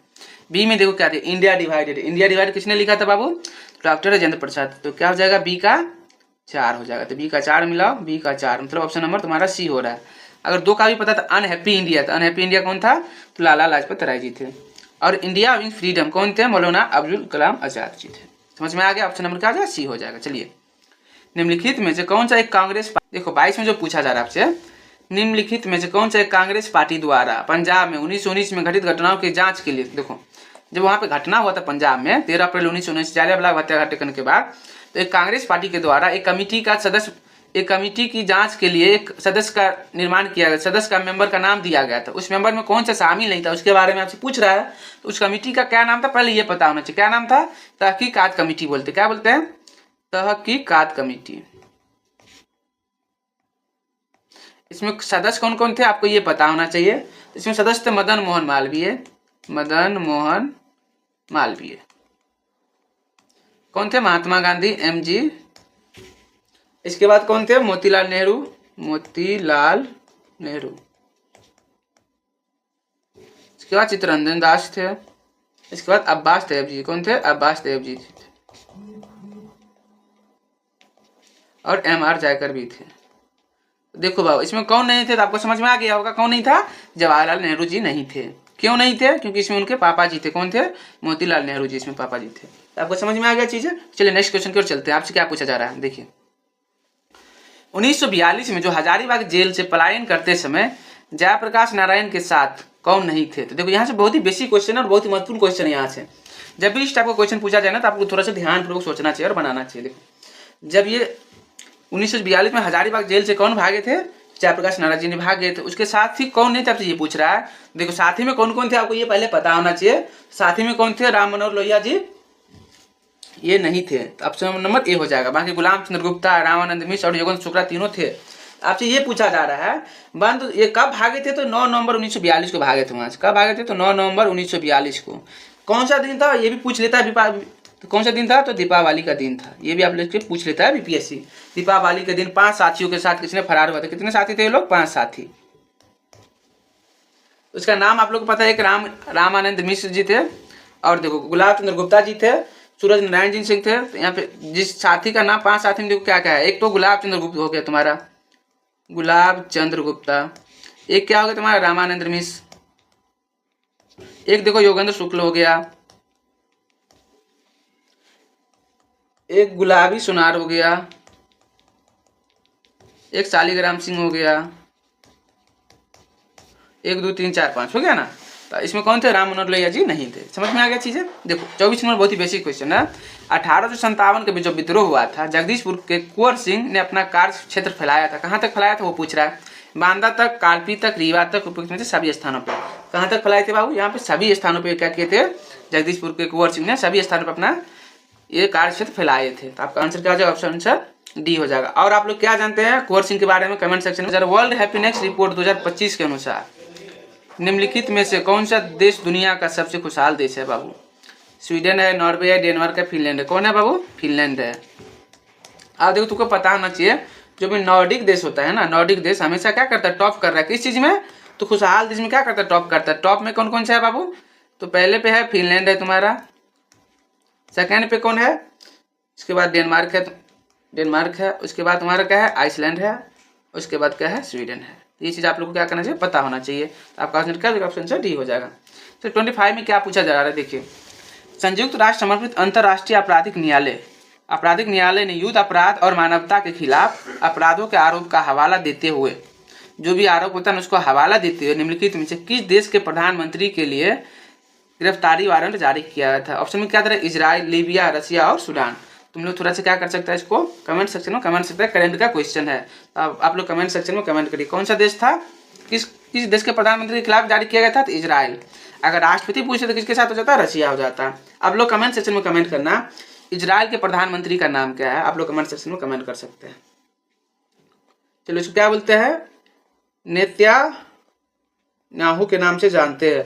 बी में देखो क्या थे? India divided. इंडिया डिवाइड किसने लिखा था बाबू? डॉक्टर राजेंद्र प्रसाद। तो क्या हो जाएगा? बी का 4 हो जाएगा। तो बी का 4 मिलाओ, बी का 4, मतलब ऑप्शन नंबर तुम्हारा सी हो रहा है। अगर 2 का भी पता था, अनहैप्पी इंडिया, तो अनहैप्पी इंडिया कौन था? तो लाला लाजपत राय जी थे। और इंडिया विंग फ्रीडम कौन थे? मौलाना अबुल कलाम आजाद जी थे। समझ में आ गया? ऑप्शन नंबर क्या हो जाएगा? सी हो जाएगा। चलिए, निम्नलिखित में से कौन सा एक कांग्रेस, देखो 22 में जो पूछा जा रहा है आपसे, निम्नलिखित में से कौन सा कांग्रेस पार्टी द्वारा पंजाब में 1919 में घटित घटनाओं की जांच के लिए, देखो जब वहाँ पे घटना हुआ था पंजाब में 13 अप्रैल 1919 जालियांवाला बाग हत्याकांड करने के बाद, तो एक कांग्रेस पार्टी के द्वारा एक कमेटी की जांच के लिए एक सदस्य का निर्माण किया गया, सदस्य का मेंबर का नाम दिया गया था। उस मेंबर में कौन सा शामिल नहीं था उसके बारे में आपसे पूछ रहा है। तो उस कमेटी का क्या नाम था पहले ये पता होना चाहिए। क्या नाम था? तहकीकात कमेटी बोलते, क्या बोलते हैं? तहकीकात कमेटी। इसमें सदस्य कौन कौन थे आपको ये पता होना चाहिए। इसमें सदस्य थे मदन मोहन मालवीय, मदन मोहन मालवीय। कौन थे? महात्मा गांधी, MG। इसके बाद कौन थे? मोतीलाल नेहरू, मोतीलाल नेहरू। इसके बाद चित्तरंजन दास थे। इसके बाद अब्बास तैयब जी। कौन थे? अब्बास तैयब जी थे। और MR जायकर भी थे। देखो बाबू इसमें कौन नहीं थे तो आपको समझ में आ गया होगा कौन नहीं था। जवाहरलाल नेहरू जी नहीं थे। क्यों नहीं थे? क्योंकि इसमें उनके पापा जी थे। कौन थे? मोतीलाल नेहरू जी इसमें पापा जी थे। तो आपको समझ में आ गया चीजें। चलिए नेक्स्ट क्वेश्चन की ओर चलते हैं। आपसे क्या पूछा जा रहा है देखिए, 1942 में जो हजारीबाग जेल से पलायन करते समय जयप्रकाश नारायण के साथ कौन नहीं थे। तो देखो यहाँ से बहुत ही बेसिक क्वेश्चन है और बहुत ही महत्वपूर्ण क्वेश्चन है। यहाँ से जब भी इस टाइप का क्वेश्चन पूछा जाए ना तो आपको थोड़ा सा ध्यानपूर्वक सोचना चाहिए और बनाना चाहिए। देखो जब ये 1942 में हजारीबाग जेल से कौन भागे थे? जयप्रकाश नारायण जी ने भाग गए थे। उसके साथ ही कौन नहीं थे आपसे ये पूछ रहा है। देखो साथी में कौन कौन थे आपको ये पहले पता होना चाहिए। साथी में कौन थे? राम मनोहर लोहिया जी ये नहीं थे, तो ऑप्शन नंबर ए हो जाएगा। बाकी गुलाम चंद्र गुप्ता, रामानंद मिश्र और योगेंद्र शुक्ला तीनों थे। आपसे ये पूछा जा रहा है बंद ये कब भागे थे? तो 9 नवंबर 1942 को भागे थे वहां से। कब भागे थे? तो 9 नवंबर 1942 को। कौन सा दिन था ये भी पूछ लेता है। तो कौन सा दिन था? तो दीपावली का दिन था। ये भी आप लोग पूछ लेता है BPSC। दीपावली के दिन 5 साथियों के साथ किसने फरार हुआ था? कितने साथी थे ये लोग? 5 साथी। उसका नाम आप लोग को पता है। एक रामानंद मिश्र जी थे और देखो गुलाब चंद्र गुप्ता जी थे, सूरज नारायण जी सिंह थे। तो यहाँ पे जिस साथी का नाम 5 साथी में देखो क्या क्या है। एक तो गुलाब चंद्र गुप्ता हो गया तुम्हारा, गुलाब चंद्र गुप्ता। एक क्या हो गया तुम्हारा? रामानंद मिश्र। एक देखो योगेंद्र शुक्ल हो गया। एक गुलाबी सुनार हो गया। एक शालिग्राम सिंह हो गया। 1 2 3 4 5 हो गया ना। तो इसमें कौन थे? राम मनोहर लोहिया जी नहीं थे। समझ में आ गया चीजें। देखो 24 नंबर बहुत ही बेसिक क्वेश्चन है। 1857 के जो विद्रोह हुआ था जगदीशपुर के कुंवर सिंह ने अपना कार्य क्षेत्र फैलाया था। कहाँ तक फैलाया था वो पूछ रहा है। बांदा तक, कालपी तक, रीवा तक, उपयुक्त में से सभी स्थानों पर। कहाँ तक फैलाए थे बाबू? यहाँ पे सभी स्थानों पर क्या किए थे? जगदीशपुर के कुंवर सिंह ने सभी स्थानों पर अपना ये कार्य क्षेत्र फैलाए थे। तो आपका आंसर क्या हो जाएगा? ऑप्शन आंसर डी हो जाएगा। और आप लोग क्या जानते हैं कुंवर सिंह के बारे में कमेंट सेक्शन में। वर्ल्ड हैप्पीनेस रिपोर्ट 2025 के अनुसार निम्नलिखित में से कौन सा देश दुनिया का सबसे खुशहाल देश है बाबू? स्वीडन है, नॉर्वे है, डेनमार्क है, फिनलैंड है। कौन है बाबू? फिनलैंड है। अब देखो तुमको पता होना चाहिए जो भी नॉर्डिक देश होता है ना, नॉर्डिक देश हमेशा क्या करता है? टॉप कर रहा है किस चीज में? तो खुशहाल देश में क्या करता है? टॉप करता है। टॉप में कौन कौन सा है बाबू? तो पहले पे है फिनलैंड है तुम्हारा, सेकेंड पे कौन है? इसके बाद डेनमार्क है, डेनमार्क है। उसके बाद तुम्हारा क्या है? आइसलैंड है। उसके बाद क्या है? स्वीडन है। ये चीज़ आप लोग को क्या करना चाहिए? पता होना चाहिए। तो आपका आंसर क्या होगा? ऑप्शन आंसर डी हो जाएगा। तो 25 में क्या पूछा जा रहा है देखिए, संयुक्त राष्ट्र समर्पित अंतर्राष्ट्रीय आपराधिक न्यायालय ने युद्ध अपराध और मानवता के खिलाफ अपराधों के आरोप का हवाला देते हुए, जो भी आरोप होता है उसको हवाला देते हुए निम्नलिखित में से किस देश के प्रधानमंत्री के लिए गिरफ्तारी वारंट जारी किया गया था? ऑप्शन में क्या था? इजराइल, लीबिया, रशिया और सूडान। तुम लोग थोड़ा सा क्या कर सकते हैं इसको कमेंट सेक्शन में कमेंट सकते हैं। करंट का क्वेश्चन है। आप लोग कमेंट सेक्शन में कमेंट करिए कौन सा देश था, किस देश के प्रधानमंत्री के खिलाफ जारी किया गया था? तो इजराइल। अगर राष्ट्रपति पूछे तो किसके साथ हो जाता? रशिया हो जाता। आप लोग कमेंट सेक्शन में कमेंट करना इजराइल के प्रधानमंत्री का नाम क्या है। आप लोग कमेंट सेक्शन में कमेंट कर सकते हैं। चलो इसको क्या बोलते हैं? नेतन्याहू के नाम से जानते हैं।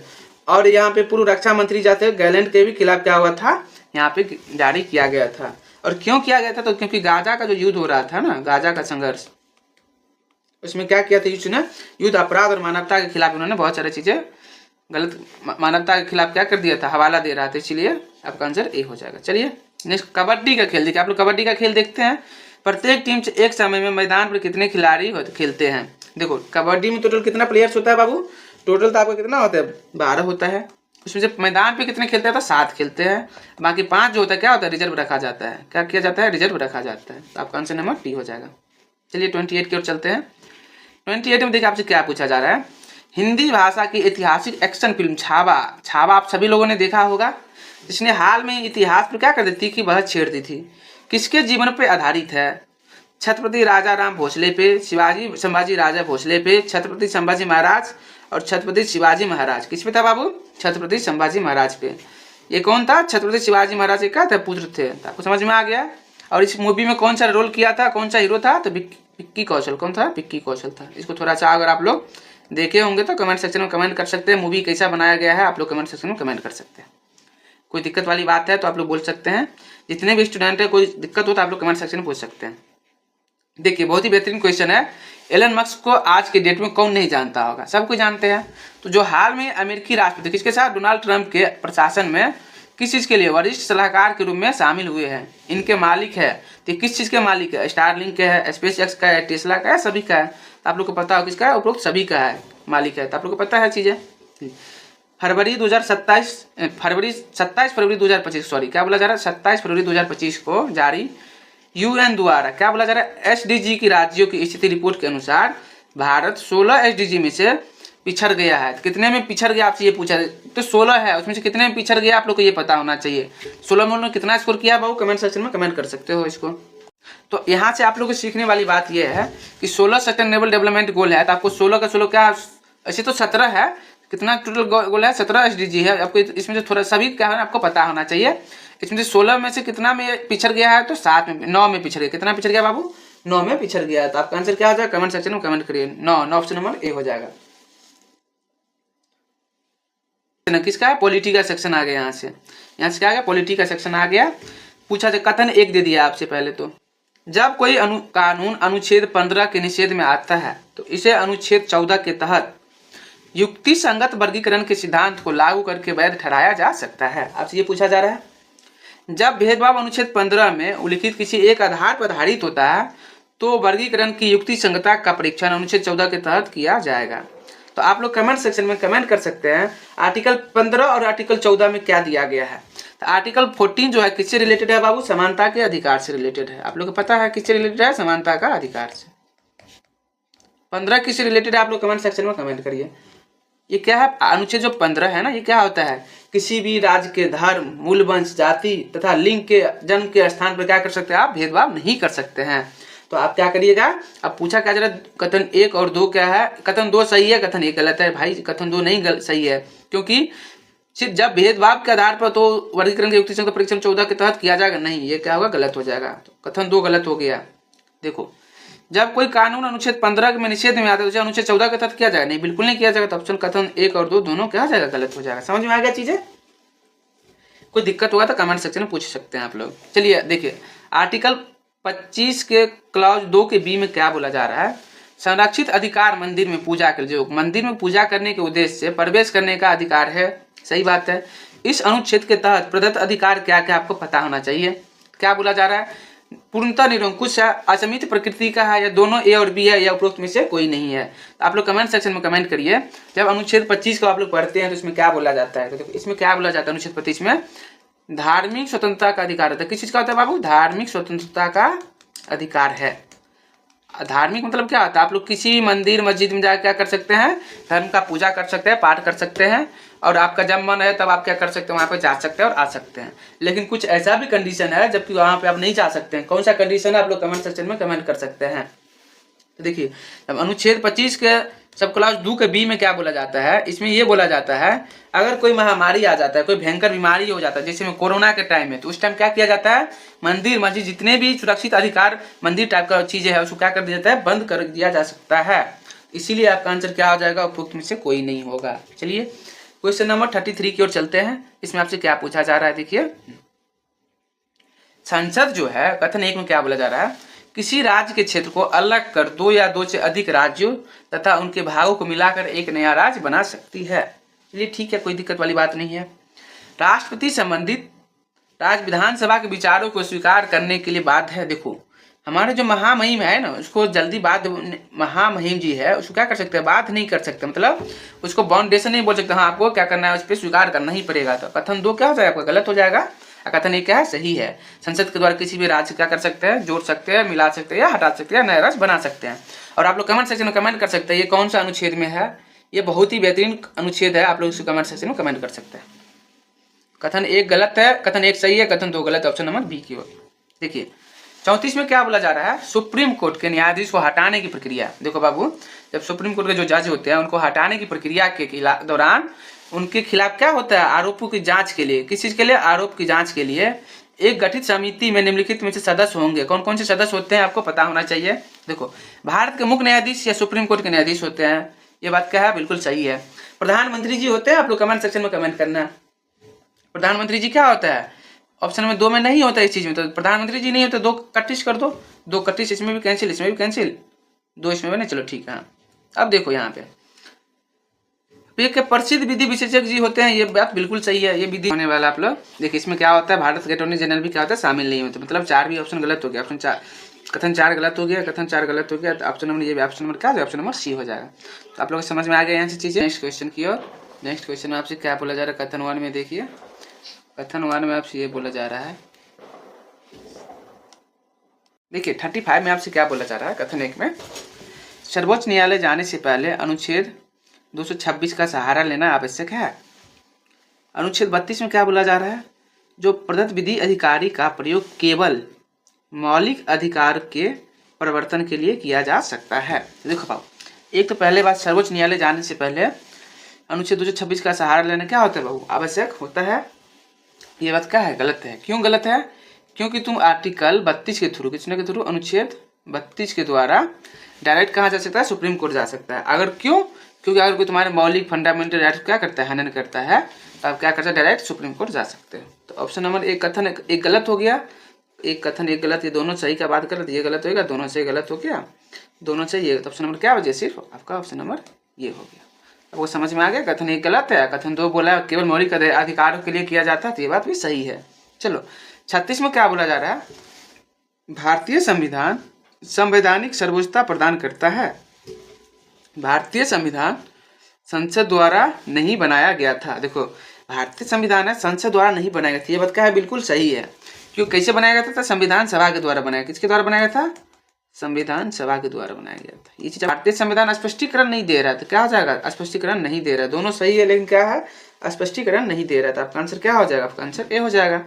और यहाँ पे पूर्व रक्षा मंत्री जाते हैं गैलेंट के भी खिलाफ क्या हुआ था? यहाँ पे जारी किया गया था। और क्यों किया गया था? तो क्योंकि गाजा का जो युद्ध हो रहा था ना, गाजा का संघर्ष, उसमें क्या किया था युद्ध अपराध और मानवता के खिलाफ उन्होंने बहुत सारी चीजें गलत मानवता के खिलाफ क्या कर दिया था? हवाला दे रहा था। इसलिए आपका आंसर ए हो जाएगा। चलिए नेक्स्ट कबड्डी का खेल देखिए। आप लोग कबड्डी का खेल देखते हैं। प्रत्येक टीम से एक समय में मैदान पर कितने खिलाड़ी खेलते हैं? देखो कबड्डी में टोटल कितना प्लेयर्स होता है बाबू? टोटल तो आपका कितना होता है? 12 होता है। उसमें से मैदान पे कितने खेलते हैं? तो 7 खेलते हैं। बाकी 5 जो होता है क्या होता है? रिजर्व रखा जाता है। क्या किया जाता है? रिजर्व रखा जाता है। तो आपका आंसर नंबर डी हो जाएगा। चलिए 28 की ओर चलते हैं। 28 में देखिए आपसे क्या पूछा जा रहा है। हिंदी भाषा की ऐतिहासिक एक्शन फिल्म छावा, छावा आप सभी लोगों ने देखा होगा, जिसने हाल में इतिहास पर क्या कर दी थी कि बहस छेड़ दी थी, किसके जीवन पर आधारित है? छत्रपति राजा राम भोसले पे, शिवाजी संभाजी राजा भोसले पे, छत्रपति संभाजी महाराज और छत्रपति शिवाजी महाराज। किस पे था बाबू? छत्रपति संभाजी महाराज पे। ये कौन था? छत्रपति शिवाजी महाराज के क्या थे? पुत्र थे। तो आपको समझ में आ गया। और इस मूवी में कौन सा रोल किया था, कौन सा हीरो था? तो विक्की कौशल। कौन था? विक्की कौशल था। इसको थोड़ा सा अगर आप लोग देखे होंगे तो कमेंट सेक्शन में कमेंट कर सकते हैं। मूवी कैसा बनाया गया है आप लोग कमेंट सेक्शन में कमेंट कर सकते हैं। कोई दिक्कत वाली बात है तो आप लोग बोल सकते हैं। जितने भी स्टूडेंट है कोई दिक्कत हो तो आप लोग कमेंट सेक्शन में पूछ सकते हैं। देखिए बहुत ही बेहतरीन क्वेश्चन है। एलन मस्क को आज के डेट में कौन नहीं जानता होगा? सब कोई जानते हैं। तो जो हाल में अमेरिकी राष्ट्रपति किसके साथ? डोनाल्ड ट्रंप के प्रशासन में किस चीज़ के लिए वरिष्ठ सलाहकार के रूप में शामिल हुए हैं? इनके मालिक है। तो किस चीज़ के मालिक है? स्टारलिंक के है, स्पेस एक्स का है, टेस्ला का है, सभी का है। तो आप लोग को पता हो किसका है? उपरोक्त सभी का है मालिक है। तो आप लोग को पता है चीज़ें। फरवरी 27 फरवरी 2025 सॉरी क्या बोला जा रहा है? 27 फरवरी 2025 को जारी यूएन द्वारा क्या बोला जा रहा है? एसडीजी की राज्यों की स्थिति रिपोर्ट के अनुसार भारत 16 एसडीजी में से पिछड़ गया है। कितने में पिछड़ गया आपसे ये पूछा है। तो 16 है, उसमें से कितने में पिछड़ गया आप लोग को ये पता होना चाहिए। 16 में उन्होंने कितना स्कोर किया बाबू? कमेंट सेक्शन में कमेंट कर सकते हो इसको। तो यहाँ से आप लोग को सीखने वाली बात यह है कि 16 सस्टेनेबल डेवलपमेंट गोल है। तो आपको 16 का 16 क्या, ऐसे तो 17 है, कितना टोटल गोल है? 17 एसडीजी है। आपको इसमें से थोड़ा सभी क्या है आपको पता होना चाहिए। इसमें से 16 में से कितना में पिछड़ गया है? तो 7 में, 9 में पिछड़ गया। कितना पिछड़ गया बाबू? 9 में पिछड़ गया। तो आपका आंसर क्या हो जाएगा? कमेंट सेक्शन में कमेंट करिए। 9 ऑप्शन नंबर ए हो जाएगा। किसका है? पॉलिटी का सेक्शन आ गया। यहाँ से क्या आ गया? पॉलिटी का सेक्शन आ गया। पूछा जाए कथन 1 दे दिया आपसे पहले। तो जब कोई कानून अनुच्छेद 15 के निषेध में आता है तो इसे अनुच्छेद 14 के तहत युक्ति संगत वर्गीकरण के सिद्धांत को लागू करके वैध ठहराया जा सकता है। आपसे ये पूछा जा रहा है। जब भेदभाव अनुच्छेद 15 में उल्लिखित किसी एक आधार पर आधारित होता है तो वर्गीकरण की युक्ति संगतता का परीक्षण अनुच्छेद 14 के तहत किया जाएगा। तो आप लोग कमेंट सेक्शन में कमेंट कर सकते हैं आर्टिकल 15 और आर्टिकल 14 में क्या दिया गया है। तो आर्टिकल 14 जो है किससे रिलेटेड है बाबू? समानता के अधिकार से रिलेटेड है। आप लोग को पता है किससे रिलेटेड है? समानता का अधिकार से। 15 किससे रिलेटेड है? आप लोग कमेंट सेक्शन में कमेंट करिए। ये क्या है? अनुच्छेद जो 15 है ना, ये क्या होता है? किसी भी राज्य के धर्म, मूल वंश, जाति तथा लिंग के जन्म के स्थान पर क्या कर सकते हैं? आप भेदभाव नहीं कर सकते हैं। तो आप क्या करिएगा? अब पूछा क्या जरा कथन 1 और 2 क्या है? कथन 2 सही है, कथन 1 गलत है। भाई कथन 2 नहीं सही है, क्योंकि सिर्फ जब भेदभाव के आधार पर तो वर्गीकरण के युक्ति संगत परीक्षण 14 के तहत किया जाएगा, नहीं, ये क्या होगा? गलत हो जाएगा। तो कथन 2 गलत हो गया। देखो, जब कोई कानून अनुच्छेद 15 में निषेध में आता है तो अनुच्छेद 14 के तहत किया जाएगा, नहीं, बिल्कुल नहीं किया जाएगा। तो ऑप्शन कथन 1 और 2 दोनों क्या हो जाएगा? गलत हो जाएगा। समझ में आ गया चीजें? कोई दिक्कत होगा तो कमेंट सेक्शन में पूछ सकते हैं आप लोग। चलिए देखिए, आर्टिकल 25 के क्लॉज 2 के बी में क्या बोला जा रहा है? संरक्षित अधिकार मंदिर में पूजा के लिए, मंदिर में पूजा करने के उद्देश्य से प्रवेश करने का अधिकार है। सही बात है। इस अनुच्छेद के तहत प्रदत्त अधिकार क्या क्या आपको पता होना चाहिए। क्या बोला जा रहा है? पूर्णतः निरंकुश है, असीमित प्रकृति का है, या दोनों ए और बी है, या उपरोक्त में से कोई नहीं है। आप लोग कमेंट सेक्शन में कमेंट करिए। जब अनुच्छेद 25 को आप लोग पढ़ते हैं तो इसमें क्या बोला जाता है? तो इसमें क्या बोला जाता है? अनुच्छेद 25 में धार्मिक स्वतंत्रता का अधिकार होता है। किस चीज का होता है बाबू? धार्मिक स्वतंत्रता का अधिकार है। धार्मिक मतलब क्या होता है? आप लोग किसी मंदिर मस्जिद में जाकर क्या कर सकते हैं? धर्म का पूजा कर सकते हैं, पाठ कर सकते हैं, और आपका जब मन है तब आप क्या कर सकते हैं? वहाँ पे जा सकते हैं और आ सकते हैं। लेकिन कुछ ऐसा भी कंडीशन है जबकि वहाँ पे आप नहीं जा सकते हैं। कौन सा कंडीशन है? आप लोग कमेंट सेक्शन में कमेंट कर सकते हैं। तो देखिए, अब अनुच्छेद 25 के सब क्लास 2 के बी में क्या बोला जाता है? इसमें ये बोला जाता है अगर कोई महामारी आ जाता है, कोई भयंकर बीमारी हो जाता है, जैसे में कोरोना के टाइम में, तो उस टाइम क्या किया जाता है? मंदिर मस्जिद जितने भी सुरक्षित अधिकार मंदिर टाइप का चीजें है उसको क्या कर दिया जाता है? बंद कर दिया जा सकता है। इसीलिए आपका आंसर क्या हो जाएगा? उपरोक्त में से कोई नहीं होगा। चलिए क्वेश्चन नंबर 33 की ओर चलते हैं। इसमें आपसे क्या पूछा जा रहा है? देखिए, संसद जो है कथन 1 में क्या बोला जा रहा है? किसी राज्य के क्षेत्र को अलग कर 2 या 2 से अधिक राज्यों तथा उनके भागों को मिलाकर एक नया राज्य बना सकती है। चलिए ठीक है, कोई दिक्कत वाली बात नहीं है। राष्ट्रपति संबंधित राज्य विधानसभा के विचारों को स्वीकार करने के लिए बाध्य है। देखो, हमारे जो महामहिम है ना, उसको जल्दी बाध्य, महामहिम जी है, उसको क्या कर सकते हैं? बाध्य नहीं कर सकते, मतलब उसको बाउंडेशन नहीं बोल सकते। हाँ, आपको क्या करना है? उस पर स्वीकार करना ही पड़ेगा। तो कथन 2 क्या हो जाएगा? आपका गलत हो जाएगा। कथन एक क्या है, सही है। संसद के द्वारा किसी भी राज्य क्या कर सकते हैं, जोड़ सकते हैं, मिला सकते हैं या हटा सकते हैं, नया राज्य बना सकते हैं। और आप लोग कमेंट सेक्शन में कमेंट कर सकते हैं ये कौन सा अनुच्छेद में है, ये बहुत ही बेहतरीन अनुच्छेद है, आप लोग इसे कमेंट सेक्शन में कमेंट कर सकते हैं। कथन एक गलत है, कथन एक सही है, कथन दो गलत है, ऑप्शन नंबर बी की ओर। देखिए 34 में क्या बोला जा रहा है, सुप्रीम कोर्ट के न्यायाधीश को हटाने की प्रक्रिया। देखो बाबू, जब सुप्रीम कोर्ट के जो जज होते हैं उनको हटाने की प्रक्रिया के दौरान उनके खिलाफ क्या होता है, आरोपों की जांच के लिए, किस चीज के लिए, आरोप की जांच के लिए एक गठित समिति में निम्नलिखित में से सदस्य होंगे। कौन कौन से सदस्य होते हैं आपको पता होना चाहिए। देखो, भारत के मुख्य न्यायाधीश या सुप्रीम कोर्ट के न्यायाधीश होते हैं, ये बात क्या है, बिल्कुल सही है। प्रधानमंत्री जी होते हैं, आप लोग कमेंट सेक्शन में कमेंट करना। प्रधानमंत्री जी क्या होता है, ऑप्शन में 2 में नहीं होता इस चीज में, तो प्रधानमंत्री जी नहीं होते, 2 कट्टिश कर दो, 2 कट्टिश, इसमें भी कैंसिल, इसमें भी कैंसिल, 2 इसमें बने, चलो ठीक है। अब देखो यहाँ पे एक प्रसिद्ध विधि विशेषज्ञ जी होते हैं, ये बात बिल्कुल सही है, ये विधि होने वाला आप लोग देखिए। इसमें क्या होता है, भारत के अटॉर्नी जनरल भी क्या होता है, शामिल नहीं होते, मतलब 4 भी ऑप्शन गलत हो गया। ऑप्शन 4 कथन 4 गलत हो गया, कथन 4 गलत हो गया, तो ऑप्शन नंबर ये ऑप्शन नंबर क्या है, ऑप्शन नंबर सी हो जाएगा। तो आप लोग समझ में आ गया यहाँ से चीजें। नेक्स्ट क्वेश्चन की ओर। नेक्स्ट क्वेश्चन में आपसे क्या बोला जा रहा है, कथन 1 में देखिए, कथन 1 में आपसे ये बोला जा रहा है, देखिए 35 में आपसे क्या बोला जा रहा है, कथन 1 में सर्वोच्च न्यायालय जाने से पहले अनुच्छेद 226 का सहारा लेना आवश्यक है। अनुच्छेद 32 में क्या बोला जा रहा है, जो प्रदत्त विधि अधिकारी का प्रयोग केवल मौलिक अधिकार के प्रवर्तन के लिए किया जा सकता है। देखो पाओ, एक तो पहले बात, सर्वोच्च न्यायालय जाने से पहले अनुच्छेद 226 का सहारा लेना क्या होता है बाबू, आवश्यक होता है। ये बात क्या है, गलत है। क्यों गलत है, क्योंकि तुम आर्टिकल 32 के थ्रू, किसने के थ्रू, अनुच्छेद 32 के द्वारा डायरेक्ट कहाँ जा सकता है, सुप्रीम कोर्ट जा सकता है। अगर क्यों, क्योंकि अगर कोई तुम्हारे मौलिक फंडामेंटल राइट क्या करता है, हनन करता है, तो आप क्या करते हैं, डायरेक्ट सुप्रीम कोर्ट जा सकते हो। तो ऑप्शन नंबर एक कथन एक गलत हो गया, एक कथन एक गलत, ये दोनों सही का बात कर, ये गलत होगा, दोनों सही गलत हो गया, दोनों सही है। तो ऑप्शन नंबर क्या बचे, सिर्फ आपका ऑप्शन नंबर ये हो गया। अब वो समझ में आ गया, कथन एक गलत है, कथन 2 बोला केवल मौलिक अधिकारों के लिए किया जाता है, तो ये बात भी सही है। चलो 36 में क्या बोला जा रहा है, भारतीय संविधान संवैधानिक सर्वोच्चता प्रदान करता है। भारतीय संविधान संसद द्वारा नहीं बनाया गया था। देखो, भारतीय संविधान है, संसद द्वारा नहीं बनाया गया था, ये बात क्या है, बिल्कुल सही है। क्यों, कैसे बनाया गया था, संविधान सभा के द्वारा बनाया, किसके द्वारा बनाया गया था, संविधान सभा के द्वारा बनाया गया था। ये चीज भारतीय संविधान स्पष्टीकरण नहीं दे रहा था, क्या हो जाएगा, स्पष्टीकरण नहीं दे रहा, दोनों सही है लेकिन क्या है, स्पष्टीकरण नहीं दे रहा था। आपका आंसर क्या हो जाएगा, आपका आंसर ए हो जाएगा।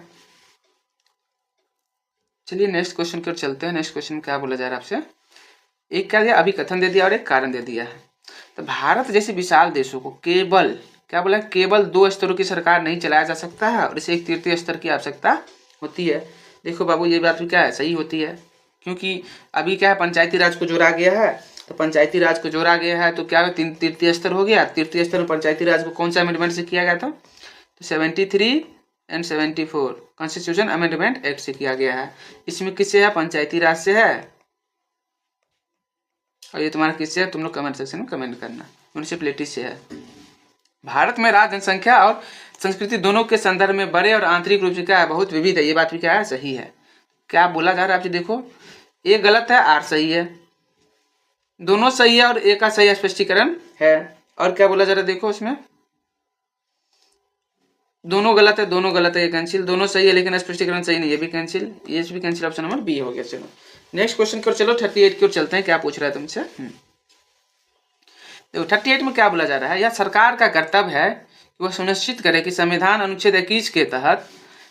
चलिए नेक्स्ट क्वेश्चन की ओर चलते हैं। नेक्स्ट क्वेश्चन क्या बोला जा रहा है आपसे, एक क्या दिया, अभी कथन दे दिया और एक कारण दे दिया है। तो भारत जैसे विशाल देशों को केवल क्या बोला, केवल 2 स्तरों की सरकार नहीं चलाया जा सकता है, और इसे एक तृतीय स्तर की आवश्यकता होती है। देखो बाबू, ये बात भी क्या है, सही होती है, क्योंकि अभी क्या है, पंचायती राज को जोड़ा गया है, तो पंचायती राज को जोड़ा गया है तो क्या तृतीय स्तर हो गया। तृतीय स्तर में पंचायती राज को कौन सा अमेंडमेंट से किया गया था, तो 73 एंड 74 कॉन्स्टिट्यूशन अमेंडमेंट एक्ट से किया गया है। इसमें किससे है, पंचायती राज से है, और ये तुम्हारा किससे है, तुम लोग कमेंट सेक्शन में कमेंट करना, म्यूनिसिपैलिटी से है। भारत में राज्य जनसंख्या और संस्कृति दोनों के संदर्भ में बड़े और आंतरिक रूप से क्या है, बहुत विविध है, ये बात भी क्या है, सही है। क्या बोला जा रहा है आपसे, देखो एक गलत है, 8 सही है, दोनों सही है और एक का सही स्पष्टीकरण है। और क्या बोला जा रहा है, देखो उसमें दोनों गलत है, दोनों गलत है, ये कैंसिल, दोनों सही है लेकिन स्पष्टीकरण सही नहीं, ये भी कैंसिल, ये भी कैंसिल, ऑप्शन नंबर बी हो गया। चलो नेक्स्ट क्वेश्चन की ओर चलो, 38 की ओर चलते हैं, क्या पूछ रहा है तुमसे। देखो 38 में क्या बोला जा रहा है, यह सरकार का कर्तव्य है कि वह सुनिश्चित करे कि संविधान अनुच्छेद 21 के तहत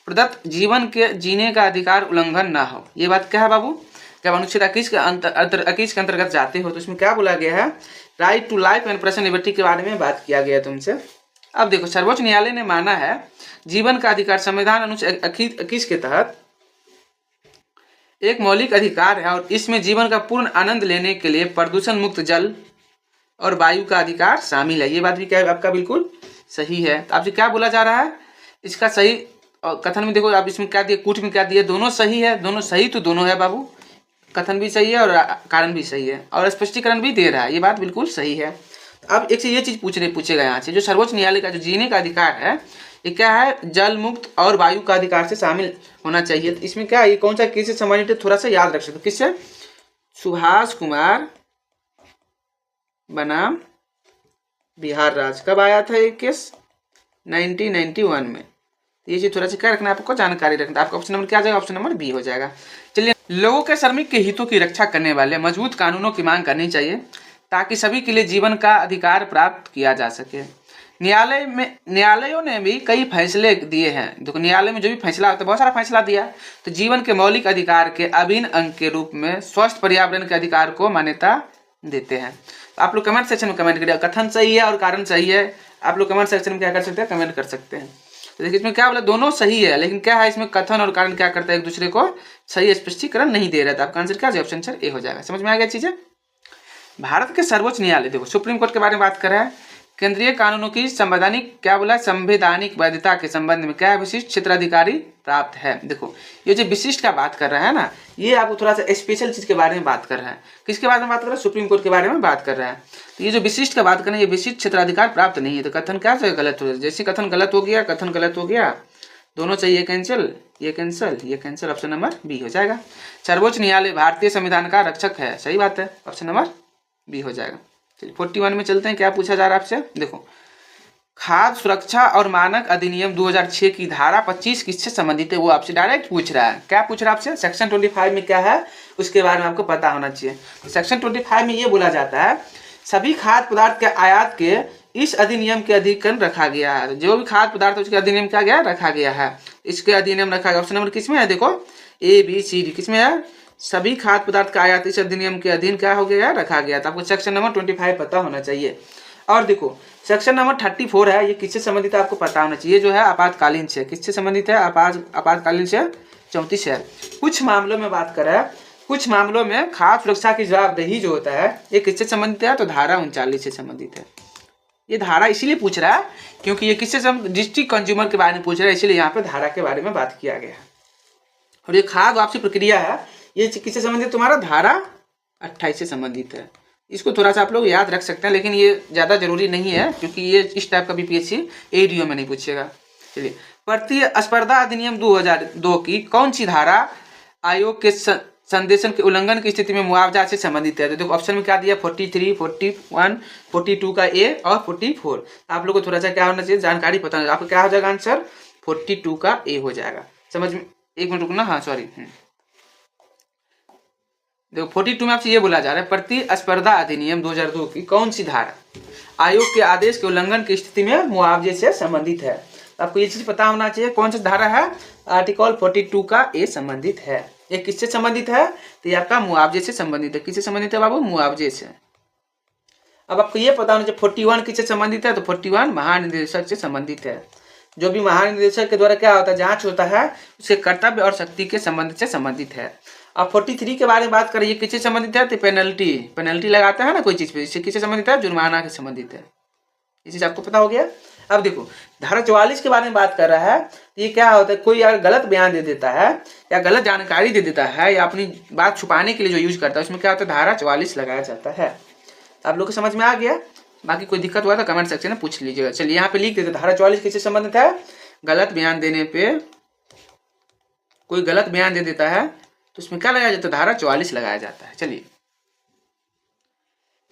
प्रदत्त जीवन के जीने का अधिकार उल्लंघन ना हो। ये बात क्या है बाबू, जब अनुच्छेद 21 के अंतर्गत जाते हो तो इसमें क्या बोला गया है, right to life and personal liberty के बारे में बात किया गया तुमसे। अब देखो, सर्वोच्च न्यायालय ने माना है जीवन का अधिकार संविधान अनुच्छेद 21 के तहत एक मौलिक अधिकार है, और इसमें जीवन का पूर्ण आनंद लेने के लिए प्रदूषण मुक्त जल और वायु का अधिकार शामिल है। ये बात भी क्या है, आपका बिल्कुल सही है। तो आपसे क्या बोला जा रहा है, इसका सही कथन में देखो, आप इसमें क्या दिए, कूट में क्या दिए, दोनों सही है, दोनों सही तो दोनों है बाबू, कथन भी सही है और कारण भी सही है और स्पष्टीकरण भी दे रहा है, ये बात बिल्कुल सही है। अब एक से ये चीज पूछेगा यहाँ से, जो सर्वोच्च न्यायालय का जो जीने का अधिकार है, ये क्या है, जल मुक्त और वायु का अधिकार से शामिल होना चाहिए। तो इसमें क्या, ये कौन सा केस से संबंधित है, थोड़ा सा याद रख सकते हो, किससे, सुभाष कुमार बनाम बिहार राज्य। कब आया था ये केस, 1991 में, तो ये चीज थोड़ा सा क्या रखना है आपको, जानकारी रखना। आपका ऑप्शन नंबर क्या आ जाएगा, ऑप्शन नंबर बी हो जाएगा। चलिए, लोगों के श्रमिक के हितों की रक्षा करने वाले मजबूत कानूनों की मांग करनी चाहिए ताकि सभी के लिए जीवन का अधिकार प्राप्त किया जा सके। न्यायालयों ने भी कई फैसले दिए हैं। देखो, न्यायालय में जो भी फैसला होता है, बहुत सारा फैसला दिया। तो जीवन के मौलिक अधिकार के अभिन्न अंग के रूप में स्वस्थ पर्यावरण के अधिकार को मान्यता देते हैं। तो आप लोग कमेंट सेक्शन में कमेंट करिए, कथन सही है और कारण सही है। आप लोग कमेंट सेक्शन में क्या कर सकते हैं, कमेंट कर सकते हैं। तो देखिए, इसमें क्या बोला, दोनों सही है, लेकिन क्या है इसमें कथन और कारण क्या करता है, एक दूसरे को सही स्पष्टीकरण नहीं दे रहा था। आपका आंसर क्या है, ऑप्शन आंसर ए हो जाएगा। समझ में आ गया चीजें। भारत के सर्वोच्च न्यायालय, देखो सुप्रीम कोर्ट के बारे में बात कर रहा है। केंद्रीय कानूनों की संवैधानिक क्या बोला, संवैधानिक वैधता के संबंध में क्या विशिष्ट क्षेत्राधिकारी प्राप्त है। देखो, ये जो विशिष्ट का बात कर रहा है ना, ये आपको थोड़ा सा स्पेशल चीज के बारे में बात कर रहा है। किसके बारे में बात कर रहा है, सुप्रीम कोर्ट के बारे में बात कर रहा है। तो ये जो विशिष्ट का बात कर रहे हैं, ये विशिष्ट क्षेत्राधिकार प्राप्त नहीं है। तो कथन क्या है, गलत हो, जैसे कथन गलत हो गया, कथन गलत हो गया, दोनों चाहिए, कैंसिल, ये कैंसिल, ये कैंसिल, ऑप्शन नंबर बी हो जाएगा। सर्वोच्च न्यायालय भारतीय संविधान का रक्षक है, सही बात है, ऑप्शन नंबर बी हो जाएगा। चलिए 41 में चलते हैं, क्या पूछा जा रहा है आपसे। देखो, खाद्य सुरक्षा और मानक अधिनियम 2006 की धारा 25 किससे संबंधित है, वो आपसे डायरेक्ट पूछ रहा है। क्या पूछ रहा है आपसे, सेक्शन 25 में क्या है उसके बारे में आपको पता होना चाहिए। सेक्शन 25 में ये बोला जाता है, सभी खाद्य पदार्थ के आयात के इस अधिनियम के अधीन रखा गया है। जो भी खाद्य पदार्थ उसके अधिनियम क्या गया, रखा गया है, इसके अधिनियम रखा गया। ऑप्शन नंबर किसमें है, देखो ए बी सी डी, किसमें है, सभी खाद्य पदार्थ का आयात इस अधिनियम के अधीन क्या हो गया, रखा गया। तो आपको सेक्शन नंबर 25 पता होना चाहिए। और देखो, सेक्शन नंबर 34 है, ये किससे संबंधित है आपको पता होना चाहिए। जो है आपातकालीन से, किससे संबंधित है, आपातकालीन से 34 है। कुछ मामलों में बात करें, कुछ मामलों में खाद्य सुरक्षा की जवाबदेही जो होता है, ये किससे संबंधित है, तो धारा 39 से संबंधित है। ये धारा इसीलिए पूछ रहा है क्योंकि ये किससे डिस्ट्रिक्ट कंज्यूमर के बारे में पूछ रहा है, इसीलिए यहाँ पे धारा के बारे में बात किया गया है। और ये खाद्य वापसी प्रक्रिया है, ये किससे संबंधित, तुम्हारा धारा 28 से संबंधित है। इसको थोड़ा सा आप लोग याद रख सकते हैं, लेकिन ये ज़्यादा जरूरी नहीं है क्योंकि ये इस टाइप का बीपीएससी एडीओ में नहीं पूछेगा। चलिए, प्रतिस्पर्धा अधिनियम 2002 की कौन सी धारा आयोग के संदेशन के उल्लंघन की स्थिति में मुआवजा से संबंधित है। तो देखो ऑप्शन में क्या दिया, 43, 41, 42 का ए और 44। आप लोग को थोड़ा सा क्या होना चाहिए, जानकारी पता होना। आपका क्या हो जाएगा आंसर, 42 का ए हो जाएगा। समझ में, एक मिनट रुकना, हाँ सॉरी। देखो 42 में आपसे ये बोला जा रहा है, प्रतिस्पर्धा अधिनियम 2002 की कौन सी धारा आयोग के आदेश के उल्लंघन की स्थिति में मुआवजे से संबंधित है। आपको ये चीज पता होना चाहिए, कौन सा धारा है, आर्टिकल 42 का ए संबंधित है। ये किससे संबंधित है, तो ये आपका मुआवजे से संबंधित है। किससे संबंधित है बाबू, मुआवजे से। अब आपको ये पता होना चाहिए 41 किससे संबंधित है, तो 41 महानिदेशक से संबंधित है। जो भी महानिदेशक के द्वारा क्या होता है, जांच होता है, उसके कर्तव्य और शक्ति के संबंध से संबंधित है। अब 43 के बारे में बात करें, ये किससे संबंधित है, तो पेनल्टी लगाता है ना कोई चीज पे, इससे किससे संबंधित है, जुर्माना के संबंधित है। ये चीज आपको पता हो गया। अब देखो, धारा 44 के बारे में बात कर रहा है, ये क्या होता है, कोई अगर गलत बयान दे देता है या गलत जानकारी दे देता है या अपनी बात छुपाने के लिए जो यूज करता है, उसमें क्या होता है, धारा 44 लगाया जाता है। आप लोग को समझ में आ गया। बाकी कोई दिक्कत हुआ तो कमेंट सेक्शन में पूछ लीजिएगा। चलिए यहाँ पे लिख देते, धारा 44 किससे संबंधित है, गलत बयान देने पे, कोई गलत बयान दे देता है तो उसमें क्या लगाया जाता है, धारा 44 लगाया जाता है। चलिए,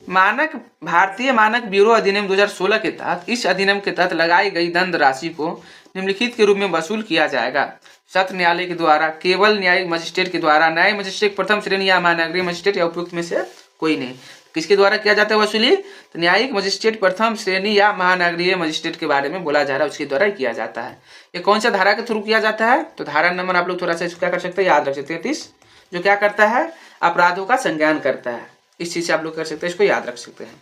भारतीय मानक ब्यूरो अधिनियम 2016 के तहत इस अधिनियम के तहत लगाई गई दंड राशि को निम्नलिखित के रूप में वसूल किया जाएगा। सत्र न्यायालय के द्वारा, केवल न्यायिक मजिस्ट्रेट के द्वारा, न्यायिक मजिस्ट्रेट प्रथम श्रेणी या महानगरीय मजिस्ट्रेट या उपयुक्त में से कोई नहीं। किसके द्वारा किया जाता है वसूली, तो न्यायिक मजिस्ट्रेट प्रथम श्रेणी या महानगरीय मजिस्ट्रेट के बारे में बोला जा रहा है, उसके द्वारा किया जाता है। ये कौन सा धारा के थ्रू किया जाता है, तो धारा नंबर आप लोग थोड़ा सा इसको क्या कर सकते हैं, याद रख सकते हैं, 33, जो क्या करता है, अपराधों का संज्ञान करता है। इस चीज से आप लोग कर सकते हैं, इसको याद रख सकते हैं।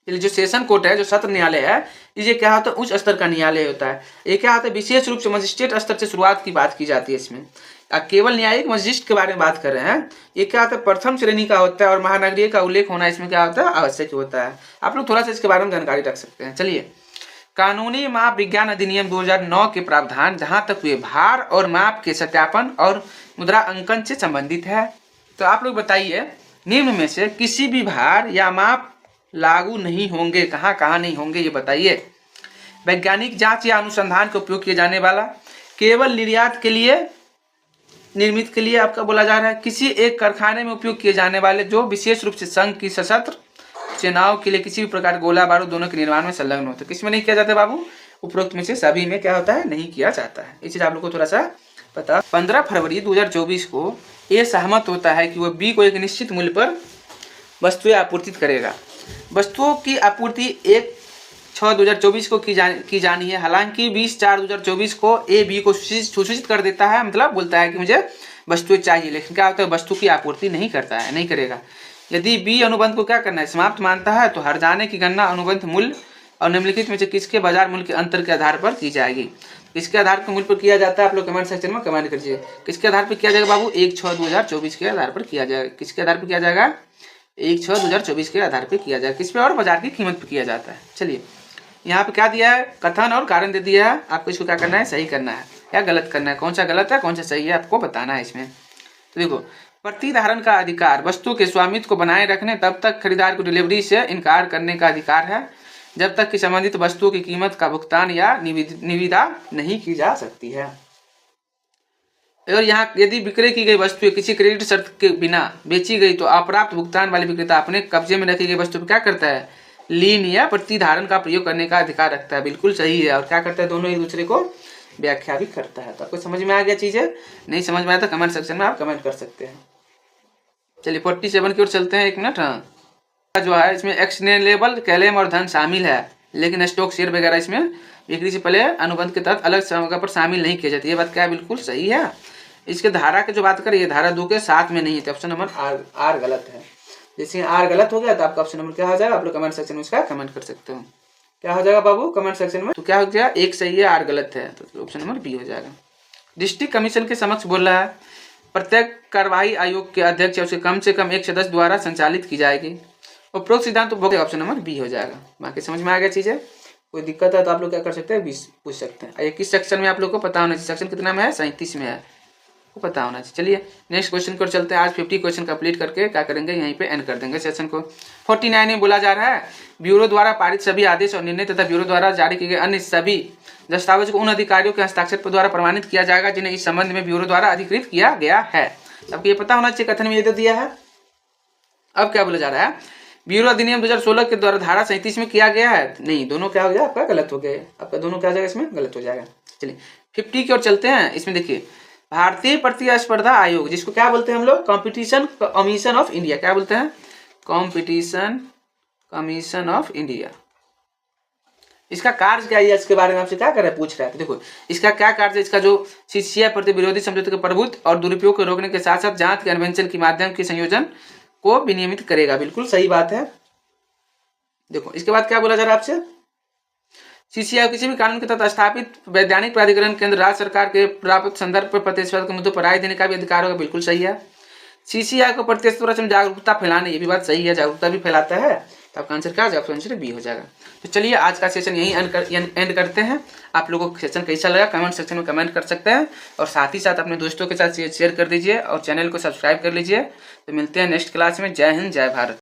जो सेशन कोर्ट है, जो सत्र न्यायालय है, ये क्या होता है, उच्च स्तर का न्यायालय होता है। ये क्या होता है, विशेष रूप से मजिस्ट्रेट स्तर से शुरुआत की बात की जाती है इसमें। केवल न्यायिक मजिस्ट्रेट के बारे में बात कर रहे हैं, ये क्या होता है, प्रथम श्रेणी का होता है और महानगरीय का उल्लेख होना इसमें क्या होता है, आवश्यक होता है। आप लोग थोड़ा सा इसके बारे में जानकारी रख सकते हैं। चलिए, कानूनी माप विज्ञान अधिनियम 2009 के प्रावधान जहां तक वे भार और माप के सत्यापन और मुद्रा अंकन से संबंधित है। तो आप लोग बताइए, निम्न में से किसी भी भार या माप लागू नहीं होंगे, कहाँ कहाँ नहीं होंगे, ये बताइए। वैज्ञानिक जांच या अनुसंधान का उपयोग किया जाने वाला, केवल निर्यात के लिए, निर्मित के लिए आपका बोला जा रहा है, किसी एक कारखाने में उपयोग किए जाने वाले जो विशेष रूप से संघ की सशस्त्र सेनाओं के लिए किसी भी प्रकार गोला बारूद दोनों के निर्माण में संलग्न हो। तो किसमें नहीं किया जाता बाबू, उपरोक्त में से सभी में क्या होता है, नहीं किया जाता है। ये चीज़ आप लोग को थोड़ा सा पता। 15 फरवरी 2024 को ए सहमत होता है कि वह बी को एक निश्चित मूल्य पर वस्तुएं आपूर्तित करेगा। वस्तुओं की आपूर्ति 1/6/2024 को की जानी है। हालांकि 20/4/2024 को ए बी को सूचित कर देता है, मतलब बोलता है कि मुझे वस्तुएं चाहिए, लेकिन क्या होता है, वस्तु की आपूर्ति नहीं करता है, नहीं करेगा। यदि बी अनुबंध को क्या करना है, समाप्त मानता है, तो हर्जाने की गणना अनुबंध मूल्य और निम्नलिखित में से किसके बाजार मूल्य के अंतर के आधार पर की जाएगी। किसके आधार पर मूल्य पर किया जाता है, आप लोग कमेंट सेक्शन में कमेंट कीजिए। किसके आधार पर किया जाएगा बाबू, 1/6/2024 के आधार पर किया जाएगा। किसके आधार पर किया जाएगा, 1/6/2024 के आधार पर किया जाएगा। किस पे, और बाजार की कीमत पर किया जाता है। चलिए यहाँ पे क्या दिया है, कथन और कारण दे दिया है। आपको इसको क्या करना है, सही करना है या गलत करना है, कौन सा गलत है कौन सा सही है आपको बताना है इसमें। तो देखो, प्रतिधारण का अधिकार वस्तु के स्वामित्व को बनाए रखने तब तक खरीदार को डिलीवरी से इनकार करने का अधिकार है जब तक कि संबंधित वस्तुओं की कीमत का भुगतान या निविदा नहीं की जा सकती है। और यहाँ यदि विक्रय की गई वस्तु किसी क्रेडिट शर्त के बिना बेची गई तो अप्राप्त भुगतान वाले विक्रेता अपने कब्जे में रखी गई वस्तु पर क्या करता है, लीन या प्रतिधारण का प्रयोग करने का अधिकार रखता है। बिल्कुल सही है। और क्या करता है, दोनों एक दूसरे को व्याख्या भी करता है। तो आपको समझ में आ गया चीज़ है, नहीं समझ में आया तो कमेंट सेक्शन में आप कमेंट कर सकते हैं। चलिए 47 की ओर चलते हैं, एक मिनट। हाँ, जो है इसमें एक्सनेलेबल क्लेम और धन शामिल है, लेकिन स्टॉक शेयर वगैरह इसमें बिक्री से पहले अनुबंध के तहत अलग जगह पर शामिल नहीं किया जाती। ये बात क्या है, बिल्कुल सही है। इसके धारा की जो बात करें, ये धारा 2 के साथ में नहीं है, तो ऑप्शन नंबर आर गलत है। जैसे आर गलत हो गया तो आपका ऑप्शन नंबर क्या हो जाएगा, आप लोग कमेंट सेक्शन में इसका कमेंट कर सकते हो। क्या हो जाएगा बाबू कमेंट सेक्शन में, तो क्या हो गया, एक सही है आर गलत है, तो ऑप्शन नंबर बी हो जाएगा। डिस्ट्रिक्ट कमीशन के समक्ष बोल रहा है, प्रत्येक कार्यवाही आयोग के अध्यक्ष या उसके कम से कम एक सदस्य द्वारा संचालित की जाएगी। उपरोक्त सिद्धांत तो ऑप्शन नंबर बी हो जाएगा। बाकी समझ में आ गया चीज़ है, कोई दिक्कत है तो आप लोग क्या कर सकते हैं, 20 पूछ सकते हैं। ये किस सेक्शन में आप लोग को पता होना चाहिए, सेक्शन कितना में है, 37 में है, वो पता होना चाहिए। चलिए नेक्स्ट क्वेश्चन को चलते हैं। आज 50 क्वेश्चन कंप्लीट करके क्या करेंगे, यहीं पे एंड कर देंगे सेशन को। 49 में बोला जा रहा है, ब्यूरो द्वारा पारित सभी आदेश और निर्णय तथा ब्यूरो द्वारा जारी किए गए अन्य सभी दस्तावेज को उन अधिकारियों के हस्ताक्षर द्वारा प्रमाणित किया जाएगा जिन्हें इस संबंध में ब्यूरो द्वारा अधिकृत किया गया है। आपको ये पता होना चाहिए, कथन में ये तो दिया है। अब क्या बोला जा रहा है, ब्यूरो अधिनियम 2016 के द्वारा धारा 37 में किया गया है, नहीं, दोनों क्या हो गया आपका गलत हो गया, आपका दोनों क्या हो जाएगा इसमें गलत हो जाएगा। चलिए 50 की ओर चलते हैं। इसमें देखिए, भारतीय प्रतिस्पर्धा आयोग, जिसको क्या बोलते हैं हम लोग, कॉम्पिटिशन कमीशन ऑफ इंडिया, क्या बोलते हैं, कॉम्पिटिशन कमीशन ऑफ इंडिया। इसका कार्य क्या है, इसके बारे में आपसे क्या कर रहा है, पूछ रहा है। तो देखो इसका क्या कार्य है, इसका जो शिष्या प्रति विरोधी समझौते के प्रभुत्व और दुरुपयोग को रोकने के साथ साथ जांच के अन्वेषण के माध्यम के संयोजन को विनियमित करेगा। बिल्कुल सही बात है। देखो इसके बाद क्या बोला जा रहा है आपसे, सीसीआई किसी भी कानून के तहत स्थापित वैधानिक प्राधिकरण केंद्र राज्य सरकार के प्राप्त संदर्भ पर प्रतिस्पर्धा के मुद्दों पर राय देने का भी अधिकार होगा। बिल्कुल सही है। सीसीआई को प्रतिस्पर्धा में जागरूकता फैलाने, ये भी बात सही है, जागरूकता भी फैलाता है। तो आपका आंसर क्या हो जाएगा, आंसर बी हो जाएगा। तो चलिए आज का सेशन यहीं एंड करते हैं। आप लोगों को सेशन कैसा लगा कमेंट सेक्शन में कमेंट कर सकते हैं, और साथ ही साथ अपने दोस्तों के साथ शेयर कर दीजिए और चैनल को सब्सक्राइब कर लीजिए। तो मिलते हैं नेक्स्ट क्लास में। जय हिंद, जय भारत।